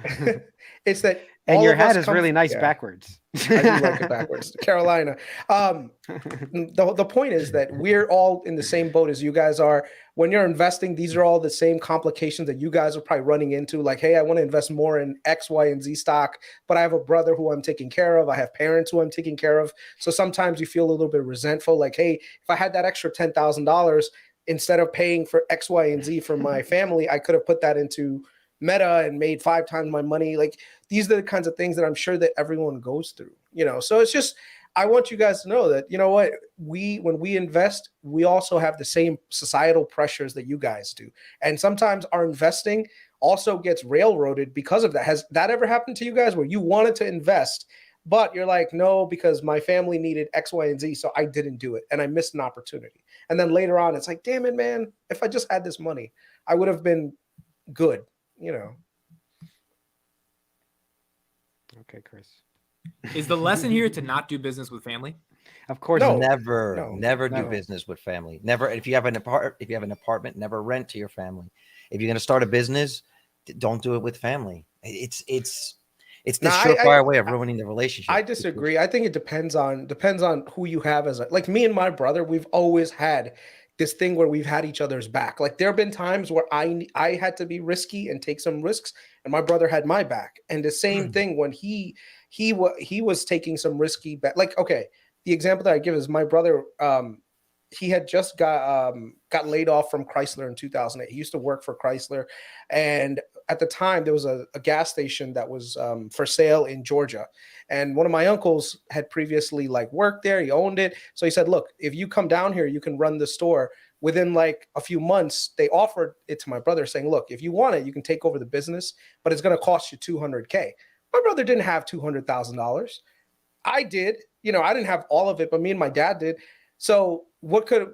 It's that, and your hat is really nice backwards. I do like it backwards, Carolina. The point is that we're all in the same boat as you guys are. When you're investing, these are all the same complications that you guys are probably running into. Like, hey, I want to invest more in X, Y, and Z stock, but I have a brother who I'm taking care of. I have parents who I'm taking care of. So sometimes you feel a little bit resentful. Like, hey, if I had that extra $10,000, instead of paying for X, Y, and Z for my family, I could have put that into Meta and made 5 times my money. Like these are the kinds of things that I'm sure that everyone goes through, so it's just, I want you guys to know that, when we invest, we also have the same societal pressures that you guys do. And sometimes our investing also gets railroaded because of that. Has that ever happened to you guys where you wanted to invest, but you're like, no, because my family needed X, Y, and Z. So I didn't do it and I missed an opportunity. And then later on, it's like, damn it, man, if I just had this money, I would have been good. Okay, Chris. Is the lesson here to not do business with family? Of course, never do business with family. Never. If you have an apartment, never rent to your family. If you're going to start a business, don't do it with family. It's the surefire way of ruining the relationship. I disagree. I think it depends on who you have like me and my brother. We've always had this thing where we've had each other's back. Like there have been times where I had to be risky and take some risks, and my brother had my back. And the same thing when he was taking some risky bet. Like, okay, the example that I give is my brother he had just got laid off from Chrysler in 2008. He used to work for Chrysler, and at the time there was a gas station that was for sale in Georgia, and one of my uncles had previously like worked there. He owned it, so he said, "Look, if you come down here, you can run the store." Within like a few months, they offered it to my brother, saying, "Look, if you want it, you can take over the business, but it's going to cost you $200K." My brother didn't have $200,000. I did. I didn't have all of it, but me and my dad did. So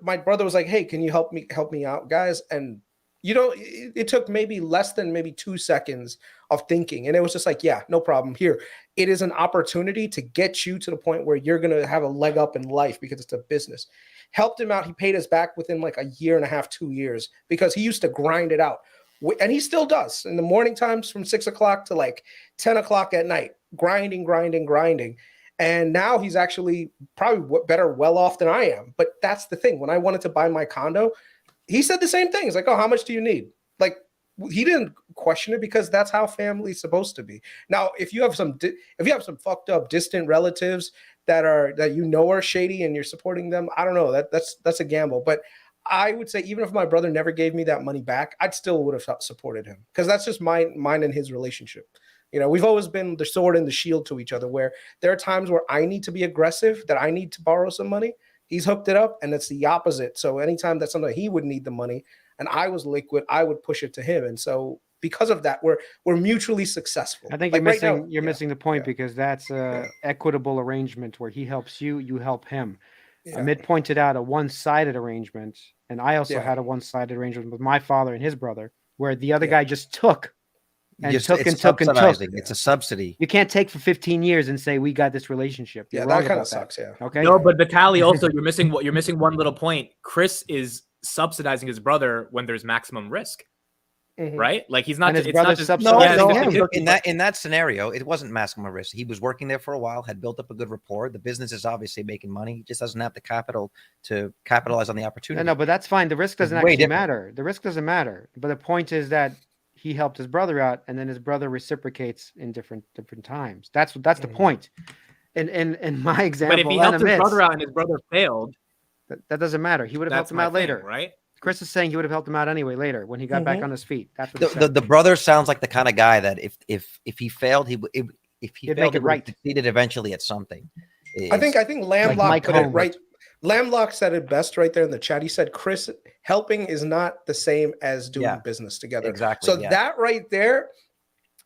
my brother was like, "Hey, can you help me out, guys?" And it took maybe less than maybe 2 seconds of thinking. And it was just like, yeah, no problem. Here, it is an opportunity to get you to the point where you're going to have a leg up in life because it's a business. Helped him out. He paid us back within like a year and a half, 2 years, because he used to grind it out. And he still does in the morning times from 6 o'clock to like 10 o'clock at night, grinding. And now he's actually probably better well off than I am. But that's the thing. When I wanted to buy my condo, he said the same thing. He's like, "Oh, how much do you need?" Like, he didn't question it because that's how family's supposed to be. Now, if you have some fucked up distant relatives that are shady and you're supporting them, I don't know. That's a gamble. But I would say even if my brother never gave me that money back, I'd still would have supported him because that's just mine and his relationship. We've always been the sword and the shield to each other, where there are times where I need to be aggressive, that I need to borrow some money. He's hooked it up, and it's the opposite. So anytime that something he would need the money and I was liquid, I would push it to him. And so because of that, we're mutually successful. I think like you're missing the point because that's a equitable arrangement where he helps you, you help him. Yeah. Amit pointed out a one-sided arrangement, and I also had a one-sided arrangement with my father and his brother, where the other guy just took. And took. It's a subsidy. You can't take for 15 years and say we got this relationship. You're that kind of sucks. Yeah. Okay. No, but Vitaly, also you're missing one little point. Chris is subsidizing his brother when there's maximum risk, right? Like he's not. His It's not just in that scenario, it wasn't maximum risk. He was working there for a while, had built up a good rapport. The business is obviously making money. He just doesn't have the capital to capitalize on the opportunity. No, but that's fine. The risk doesn't actually matter. The risk doesn't matter. But the point is that he helped his brother out, and then his brother reciprocates in different times. That's the point. In my example, but if he helped his brother out and his brother failed, that doesn't matter. He would have helped him out later, right? Chris is saying he would have helped him out anyway later when he got back on his feet. That's what the brother sounds like the kind of guy that if he failed, he'd make it right. Succeeded eventually at something. I think Lamlock put it right. Lamlock said it best right there in the chat. He said, "Chris, helping is not the same as doing business together." Exactly. So that right there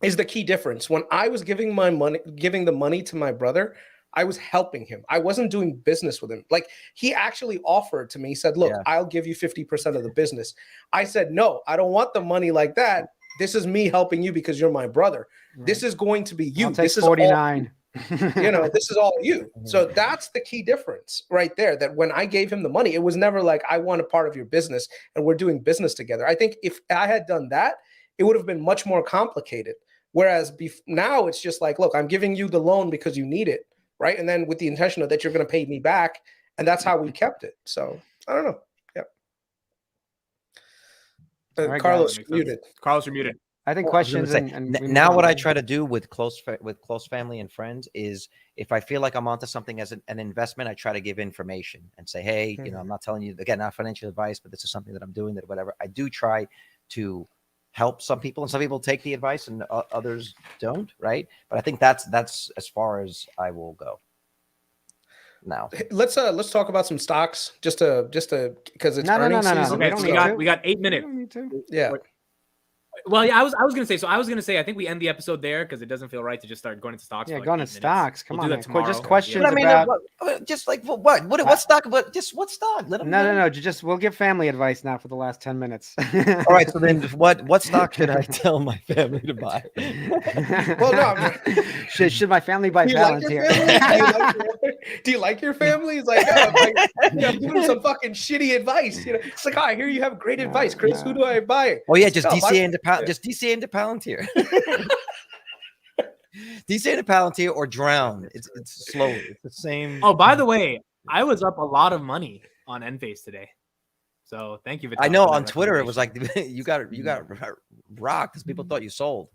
is the key difference. When I was giving the money to my brother, I was helping him. I wasn't doing business with him. Like he actually offered to me. He said, "Look, I'll give you 50% of the business." I said, "No, I don't want the money like that. This is me helping you because you're my brother. Right. This is going to be you. I'll take this is 49. This is all you." So that's the key difference right there, that when I gave him the money, it was never like, "I want a part of your business and we're doing business together." I think if I had done that, it would have been much more complicated. Whereas now it's just like, "Look, I'm giving you the loan because you need it." Right. And then with the intention of that you're going to pay me back. And that's how we kept it. So I don't know. Yeah. Right, Carlos, you're muted. Carlos, you're muted. I think questions. Now what I try to do with close family and friends is if I feel like I'm onto something as an investment, I try to give information and say, "Hey, I'm not telling you, again, not financial advice, but this is something that I'm doing, that whatever." I do try to help some people, and some people take the advice and others don't, right? But I think that's as far as I will go. Now let's talk about some stocks just to because it's earnings season. Okay, we got 8 minutes. Yeah. Well, yeah, I was gonna say. So I was gonna say I think we end the episode there because it doesn't feel right to just start going into stocks. Yeah, going into stocks. Come on, just questions. But I mean, about... just like what stock? But just what stock? Let them no. Just we'll give family advice now for the last 10 minutes. All right. So then, what stock should I tell my family to buy? Well, no. Should my family buy Palantir? Do you like your family? It's like, I'm giving some fucking shitty advice. It's like, I hear you have great advice, Chris. Who do I buy? Oh yeah, just DCA into Palantir. DCA into Palantir or drown. It's slowly. It's the same. Oh, by the way, I was up a lot of money on Enphase today. So thank you, Vitaly. I know on Twitter it was like you got rocked because people thought you sold.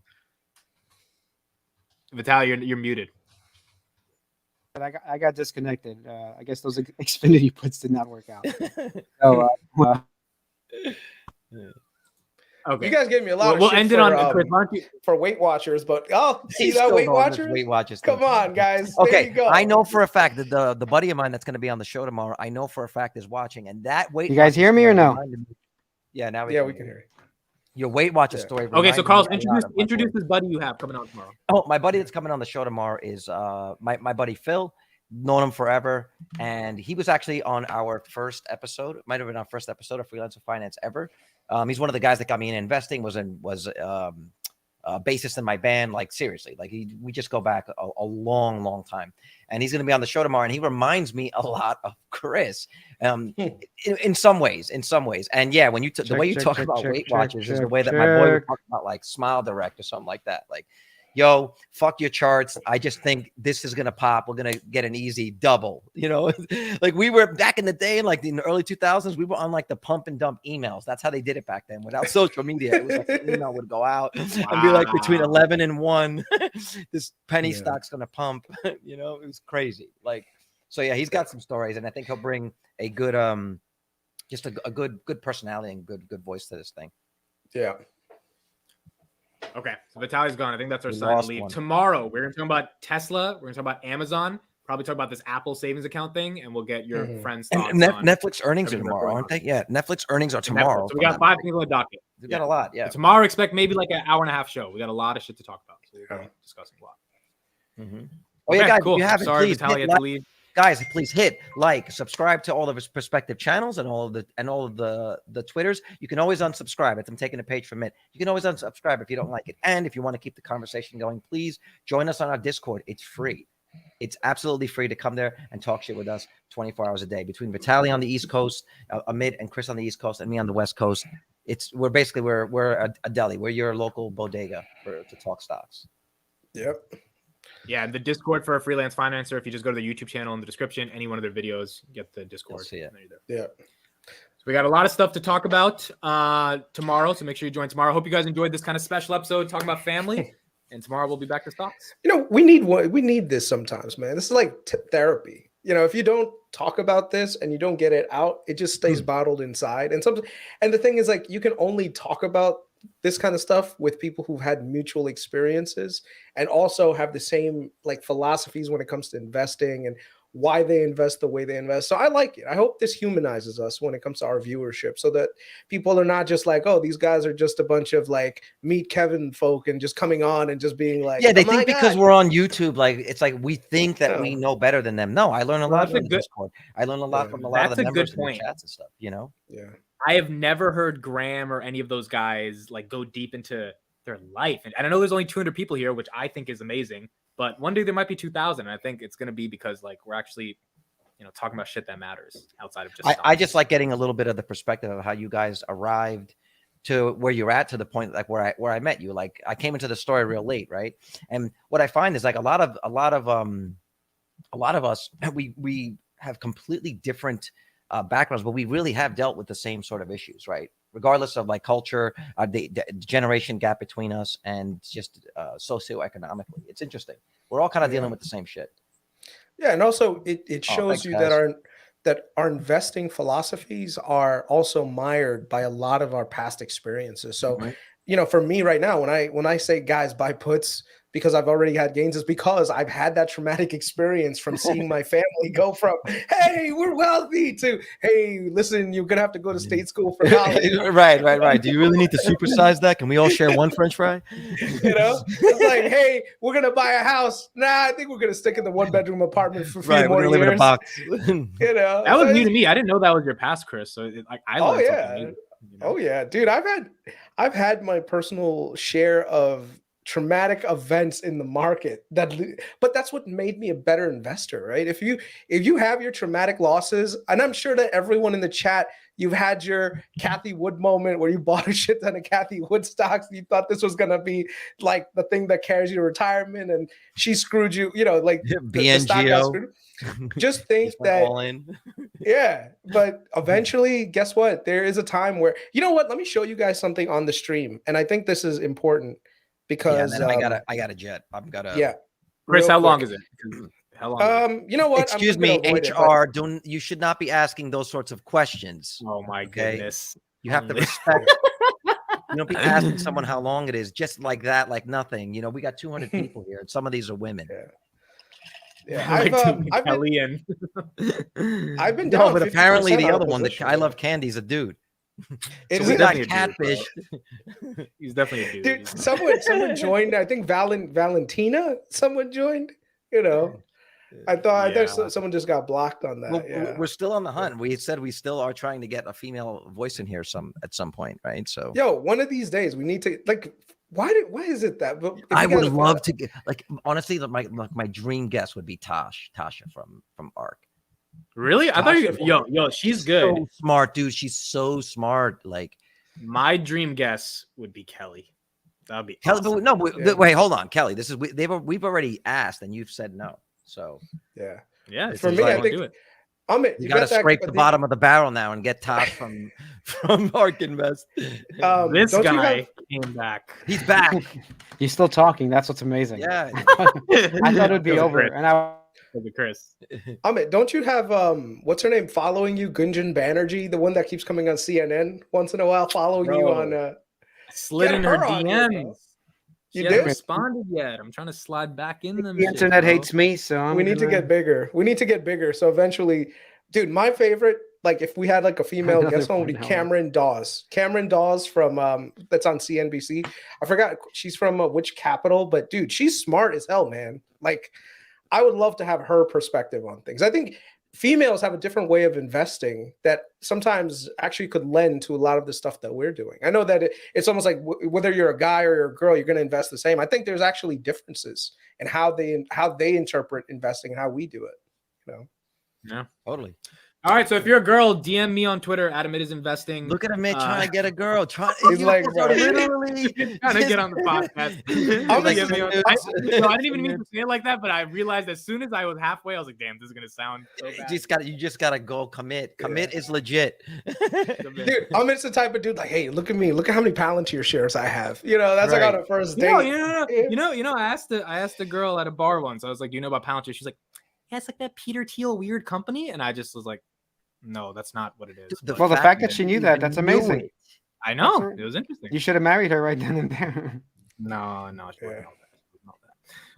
Vitaly, you're muted. I got disconnected. I guess those Xfinity puts did not work out. So, Okay. You guys gave me a lot of We'll shit end it for, on Chris. Why don't you? for Weight Watchers, but see He's that still Weight going with Watchers? Weight Watchers Come thing. on, guys. There Okay, you go. I know for a fact that the buddy of mine that's going to be on the show tomorrow, I know for a fact is watching, and that Weight. You guys Watchers hear me or story no? reminded me- Yeah, now Yeah, we can hear you. Your Weight Watchers Yeah. story. Okay, so reminded Carlos, me a lot of my introduce boy. this buddy you have coming on tomorrow. Oh, my buddy that's coming on the show tomorrow is my buddy Phil. Known him forever, and he was actually on our first episode. It might have been our first episode of Freelancer Finance ever. He's one of the guys that got me in investing. Was bassist in my band. Like seriously, like we just go back a long time. And he's going to be on the show tomorrow. And he reminds me a lot of Chris, in some ways. And yeah, when the way you talk about Weight Watchers is the way that my boy would talk about like Smile Direct or something like that. Like, yo, fuck your charts. I just think this is going to pop. We're going to get an easy double, you know, like we were back in the day, like in the early 2000s, we were on like the pump and dump emails. That's how they did it back then without social media. It was like the email would go out and be like between 11 and 1, this penny stock's going to pump, you know, it was crazy. Like, so yeah, he's got some stories and I think he'll bring a good, just a good personality and good voice to this thing. Yeah. Okay, so Vitali's gone. I think that's our We sign to lost leave. one. Tomorrow, we're going to talk about Tesla. We're going to talk about Amazon. Probably talk about this Apple savings account thing, and we'll get your friends' thoughts And on Netflix earnings are everything that's tomorrow, going aren't on. they? Yeah, Netflix earnings are Netflix. tomorrow. So we got 5 things on the docket. We got a lot, yeah. So tomorrow, expect maybe like an hour and a half show. We got a lot of shit to talk about. So we're going to be discussing a lot. Oh yeah, Okay, guys, cool. if you haven't, Sorry, please Vitaly hit had to leave. guys, please hit like, subscribe to all of his prospective channels and all of the Twitters. You can always unsubscribe. I'm taking a page from it. You can always unsubscribe if you don't like it. And if you want to keep the conversation going, please join us on our Discord. It's free. It's absolutely free to come there and talk shit with us 24 hours a day. Between Vitaly on the East Coast, Amit and Chris on the East Coast, and me on the West Coast, we're a deli. We're your local bodega to talk stocks. Yep. Yeah, and the Discord for a freelance financer. If you just go to the YouTube channel in the description, any one of their videos, get the Discord. You'll see it. Yeah. So we got a lot of stuff to talk about tomorrow. So make sure you join tomorrow. Hope you guys enjoyed this kind of special episode talking about family. And tomorrow we'll be back to stocks. You know, we need this sometimes, man. This is like therapy. You know, if you don't talk about this and you don't get it out, it just stays bottled inside. And the thing is, like, you can only talk about this kind of stuff with people who've had mutual experiences and also have the same like philosophies when it comes to investing and why they invest the way they invest. So I like it. I hope this humanizes us when it comes to our viewership so that people are not just like, oh, these guys are just a bunch of like Meet Kevin folk and just coming on and just being like, yeah, they oh think because God. we're on YouTube, like it's like we think that we know better than them. No, I learn a lot that's a from good- Discord. I learn a lot from a lot of That's the a members good in the point. chats and stuff, you know? Yeah. I have never heard Graham or any of those guys like go deep into their life. And I know there's only 200 people here, which I think is amazing. But one day there might be 2,000. And I think it's going to be because like we're actually, you know, talking about shit that matters outside of just. I just like getting a little bit of the perspective of how you guys arrived to where you're at, to the point like where I met you. Like I came into the story real late, right? And what I find is like a lot of us, we have completely different backgrounds, but we really have dealt with the same sort of issues, right? Regardless of like culture, the generation gap between us, and just socioeconomically. It's interesting. We're all kind of dealing with the same shit. Yeah, and also it shows thanks, you guys. that our investing philosophies are also mired by a lot of our past experiences. So, you know, for me right now, when I say guys buy puts because I've already had gains, is because I've had that traumatic experience from seeing my family go from, hey, we're wealthy, to, hey, listen, you're gonna have to go to state school for college. Right. Do you really need to supersize that? Can we all share one French fry? You know, it's like, hey, we're gonna buy a house. Nah, I think we're gonna stick in the 1-bedroom apartment for a few Right, more we're gonna years. live in a box. You know, That was so new to me. I didn't know that was your past, Chris. So I learned something new, you know? Oh yeah, dude. I've had my personal share of traumatic events in the market but that's what made me a better investor, right? If you have your traumatic losses, and I'm sure that everyone in the chat, you've had your Kathy Wood moment where you bought a shit ton of Kathy Wood stocks and you thought this was gonna be like the thing that carries you to retirement, and she screwed you, you know, like the stock got screwed. Just think that all in. yeah, but eventually, guess what? There is a time where, you know what? Let me show you guys something on the stream, and I think this is important because I got a jet. I've got a yeah. Chris, real how quick. long is it? How long? You know what? Excuse I'm gonna me, avoid it, but- HR. Don't you should not be asking those sorts of questions. Oh my Okay. goodness! You have to Only- respect. You don't be asking someone how long it is just like that, like nothing. You know, we got 200 people here, and some of these are women. Yeah, I like to I've been Kelly and I've been No, down but 50% apparently the on a other one, the position, I yeah. Love Candy's a dude. It So is we got definitely a dude, bro. catfish. he's definitely a dude. Dude, someone joined. I think Valentina. Someone joined. You know, I thought Yeah. someone just got blocked on that. Well, yeah. we're still on the hunt. We said we still are trying to get a female voice in here at some point, right? So Yo, one of these days we need to like. Why is it that? But if I you guys would are- love to get like honestly, my dream guest would be Tasha from Arc. Really? I thought you. Tasha. Yo, she's good. So smart, dude. She's so smart. Like My dream guess would be Kelly. That'd be Kelly, awesome. but no, Yeah. wait, hold on, Kelly. This is we've already asked and you've said no. So Yeah. Yeah, For it's me, like, I wanna think- do it. you got to scrape the bottom of the barrel now and get Tosh from Arc Invest. This don't you guy have- came back. He's back. He's still talking. That's what's amazing. Yeah. I thought it would be Go to over, Chris. and I Go to Chris. Amit, don't you have what's her name following you, Gunjan Banerjee, the one that keeps coming on CNN once in a while, following you Bro. on Slid Get in her her on here, bro. DMs. You She hasn't did? responded yet. I'm trying to slide back in them. the internet hates me, so we need to get bigger. We need to get bigger. So eventually, dude, my favorite, like if we had like a female Another guest on, would be 1 hour. Cameron Dawes. Cameron Dawes from that's on CNBC. I forgot she's from which capital, but dude, she's smart as hell, man. Like, I would love to have her perspective on things. I think females have a different way of investing that sometimes actually could lend to a lot of the stuff that we're doing. I know that it's almost like whether you're a guy or you're a girl, you're going to invest the same. I think there's actually differences in how they interpret investing and how we do it. You know? Yeah. Totally. All right. So if you're a girl, DM me on Twitter. Adam it is investing. Look at him, man, trying to get a girl. He's like, bro. literally trying to get on the podcast. I'm like, like, I didn't even mean to say it like that, but I realized as soon as I was halfway, I was like, "Damn, this is gonna sound so bad." you just gotta go commit. Commit is legit. dude, I'm just the type of dude like, hey, look at me. Look at how many Palantir shares I have. You know, that's like Right. on a first No, date. I asked a girl at a bar once. I was like, "Do you know about Palantir?" She's like, "Yeah, it's like that Peter Thiel weird company," and I just was like, "No, that's not what it is." Well, the fact that she knew that, you that's knew amazing. it. I know it was interesting. You should have married her right then and there. No, she Yeah. wouldn't know that. She wouldn't know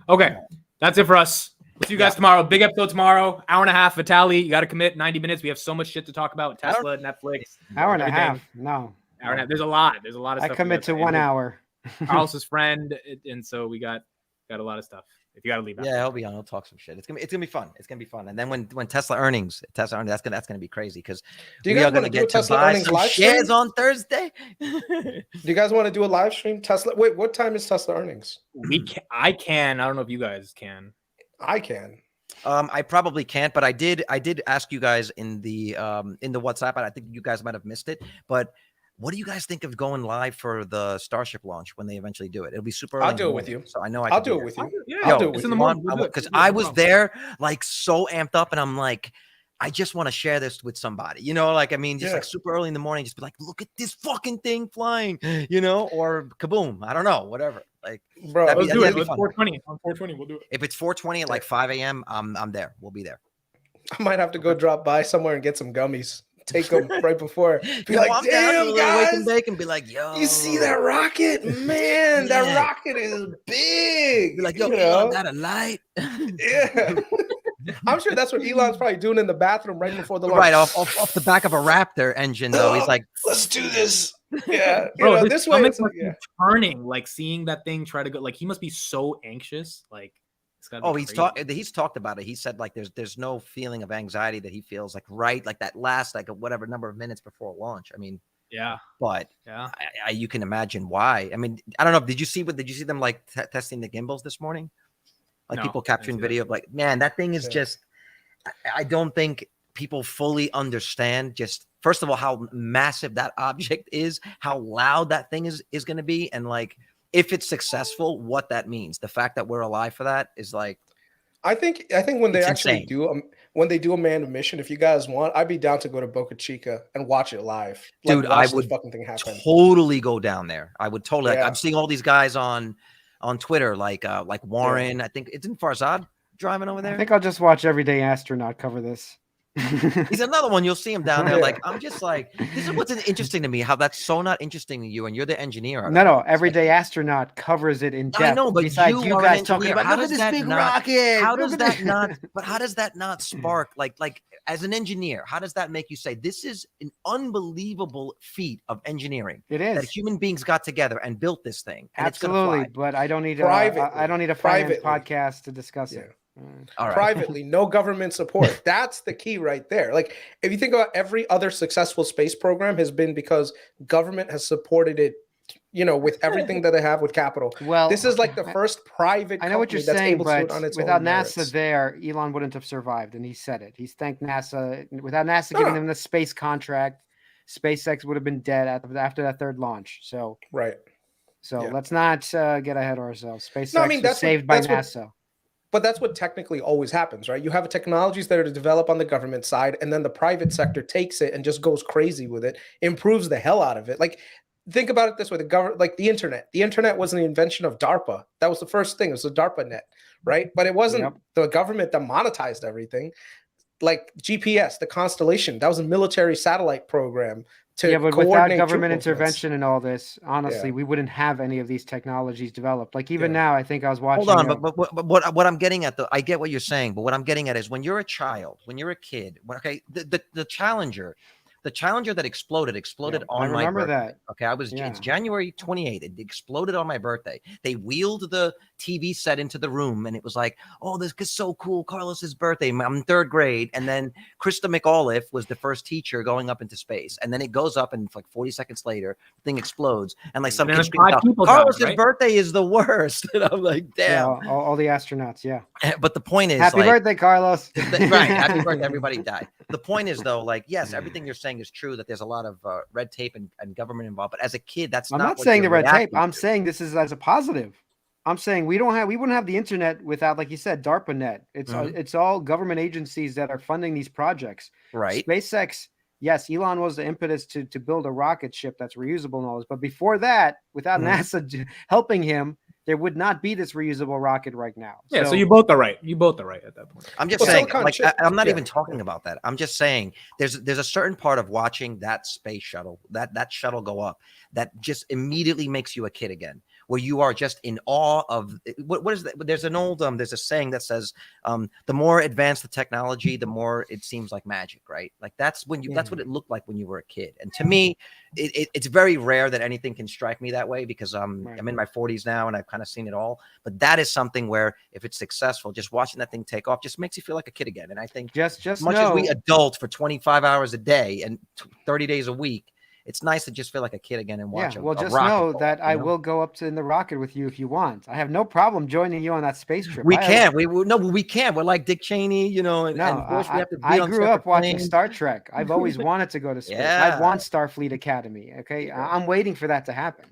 that. Okay, that's it for us. We'll see you guys tomorrow. Big episode tomorrow. Hour and a half. Vitali, you got to commit 90 minutes. We have so much shit to talk about. Tesla, Netflix. Hour and a everything. half. No, Hour and a half. There's a lot. There's a lot of I stuff. commit to 1 hour. Carlos's friend, and so we got a lot of stuff. If you got to leave, Yeah, he'll be on. He'll talk some shit. It's gonna be fun. It's gonna be fun. And then when Tesla earnings, that's gonna be crazy because Do you we guys are gonna want to do a get to Tesla buy earnings some live shares stream? on Thursday. Do you guys want to do a live stream? Tesla. Wait, what time is Tesla earnings? we can. I can. I don't know if you guys can. I can. I probably can't, but I did ask you guys in the WhatsApp, and I think you guys might have missed it. But what do you guys think of going live for the Starship launch when they eventually do it? It'll be super early I'll in do the it with morning, you. So I know I I'll can do be it there. with you. Yeah, I'll do it it's with in the you. morning. We'll do it. Because Yeah, I no was problem. there like so amped up, and I'm like, I just want to share this with somebody, you know, like, I mean, just Yeah. like super early in the morning, just be like, look at this fucking thing flying, you know, or kaboom, I don't know, whatever. Like, Bro, That'd be- Let's do that'd it. be It's fun. 420. On 420, we'll do it. if it's 4:20 at like 5 a.m., I'm there. We'll be there. I might have to go drop by somewhere and get some gummies. Take them right before. Be Yo, like, I'm down to a damn, little wake guys, and bake and be like, yo, you see that rocket? Man, that Yeah. rocket is big. Be like, yo, you Elon know? got a light. Yeah. I'm sure that's what Elon's probably doing in the bathroom right before the launch. Right off the back of a Raptor engine, though. He's like, let's do this. Yeah. Bro, you know, his this way stomach it's like, must be yeah. turning, like seeing that thing try to go. Like he must be so anxious. Like it's gotta be oh, crazy. he's talked about it. He said like there's no feeling of anxiety that he feels like right like that last like whatever number of minutes before launch. I mean, Yeah, but yeah. you can imagine why. I mean, I don't know. Did you see them like testing the gimbals this morning? Like No, people I didn't capturing see that. video of like, man, that thing is Yeah. just. I don't think people fully understand just first of all how massive that object is, how loud that thing is going to be, and like if it's successful, what that means. The fact that we're alive for that is like. I think when they It's actually insane. when they do a manned mission, if you guys want, I'd be down to go to Boca Chica and watch it live. Dude, I watch the would fucking thing happen. Totally go down there. I would totally. Like, Yeah. I'm seeing all these guys on Twitter, like Warren. I think it's in Farzad. driving over I there? think I'll just watch Everyday Astronaut cover this. He's another one. You'll see him down there. Yeah. Like, I'm just like, this is what's interesting to me, how that's so not interesting to you, and you're the engineer. out of No, it. no. It's like, Everyday Astronaut covers it in depth. I know, but besides you you are an guys talking engineer. about How look at does this that big not- rocket. How look does at that this." not? But how does that not spark like as an engineer? How does that make you say this is an unbelievable feat of engineering It that is human beings got together and built this thing? And absolutely, It's gonna but I don't need Privately. I don't need a finance Privately. podcast to discuss Yeah. it. fly. All right. Privately, no government support. That's the key right there. Like, if you think about every other successful space program has been because government has supported it, with everything that they have with capital. Well, This is like the first private I know what you're company that's saying, able to do but it on its without own NASA merits. there, Elon wouldn't have survived, and he said it. He's thanked NASA. Without NASA No, giving no. him the space contract, SpaceX would have been dead after that third launch. So Right. Yeah. let's not get ahead of ourselves. SpaceX No, I mean, was that's what- saved by that's what- NASA. But that's what technically always happens, right? You have technologies that are developed on the government side, and then the private sector takes it and just goes crazy with it, improves the hell out of it. Like, think about it this way: the government, like the internet. The internet was an invention of DARPA. That was the first thing. It was the DARPA net, right? But it wasn't Yep. the government that monetized everything. Like GPS, the Constellation, that was a military satellite program to Yeah, but without coordinate government troop movements. intervention and all this, honestly, Yeah. we wouldn't have any of these technologies developed. Like even Yeah. now, I think I was watching. Hold on, but what I'm getting at, though, I get what you're saying, but what I'm getting at is when you're a child, when you're a kid, the Challenger that exploded Yeah, on I my remember birthday. that. Okay, Yeah. it's January 28th. It exploded on my birthday. They wheeled the TV set into the room, and it was like, oh, this is so cool. Carlos's birthday. I'm in third grade, and then Krista McAuliffe was the first teacher going up into space, and then it goes up, and it's like 40 seconds later, the thing explodes, and like some And kid then screams 5 out, people died, Carlos's right? birthday is the worst. And I'm like, Yeah, damn. all the astronauts. Yeah. But the point is, Happy like, birthday, Carlos. right, happy birthday, everybody died. The point is, though, like, yes, everything you're saying is true, that there's a lot of red tape and government involved, but as a kid, that's I'm not not what saying the you're red tape. reacting I'm to. saying this is as a positive. I'm saying we wouldn't have the internet without, like you said, DARPA net. Mhm. It's all government agencies that are funding these projects. Right. SpaceX, yes, Elon was the impetus to build a rocket ship that's reusable and all this. But before that, without Mhm. NASA helping him, there would not be this reusable rocket right now. Yeah, so you both are right. You both are right at that point. I'm just Well, saying, silicon like, chip- I'm not yeah. even talking about that. I'm just saying there's a certain part of watching that space shuttle, that shuttle go up, that just immediately makes you a kid again, where you are just in awe of what is that? There's an old there's a saying that says the more advanced the technology, the more it seems like magic, right? Like that's what it looked like when you were a kid. And to me, it's very rare that anything can strike me that way, because Right. I'm in my 40s now and I've kind of seen it all. But that is something where if it's successful, just watching that thing take off just makes you feel like a kid again. And I think just as much know, as we adult for 25 hours a day and 30 days a week, it's nice to just feel like a kid again and watch yeah, a well, a just rocket know fall, that you I know? will go up in the rocket with you if you want. I have no problem joining you on that space trip. We I- can't. We can't. We're like Dick Cheney, you know. And, No, and of course, we have to be I on grew separate up watching planes. Star Trek. I've always wanted to go to space. Yeah. I want Starfleet Academy. Okay, I'm waiting for that to happen.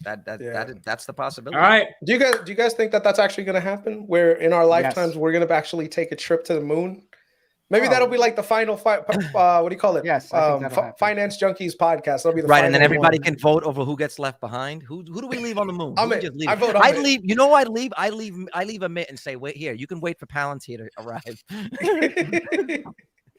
Yeah. That's the possibility. All right. Do you guys think that that's actually going to happen? Where in our lifetimes Yes. we're going to actually take a trip to the moon? Maybe Oh. that'll be like the final what do you call it? Yes, I think that'll happen. Finance Junkies podcast. That'll be the Right, and then final everybody one. can vote over who gets left behind. Who do we leave on the moon? I'm Who we in. just leave? I vote I'd I'm in. leave. You know, I'd leave. I leave a mitt and say, wait here. You can wait for Palantir to arrive.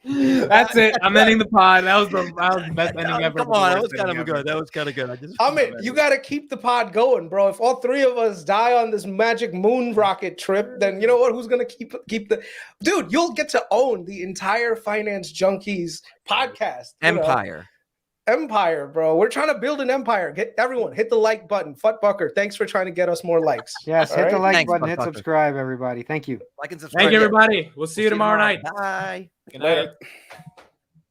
That's it. I'm ending the pod. That was the best ending ever. Come but the on, that worst was kind ending of ever. good. That was kind of good. I just. You got to keep the pod going, bro. If all three of us die on this magic moon rocket trip, then you know what? Who's gonna keep the dude? You'll get to own the entire Finance Junkies podcast. you know? Empire, bro. We're trying to build an empire. Get everyone hit the like button. Futtbucker, thanks for trying to get us more likes. Yes, All hit the right? like Thanks, button, hit motherfucker. subscribe, everybody. Thank you. Like and subscribe. Thank you, everybody. We'll see you We'll tomorrow night. Bye. Good Later. night.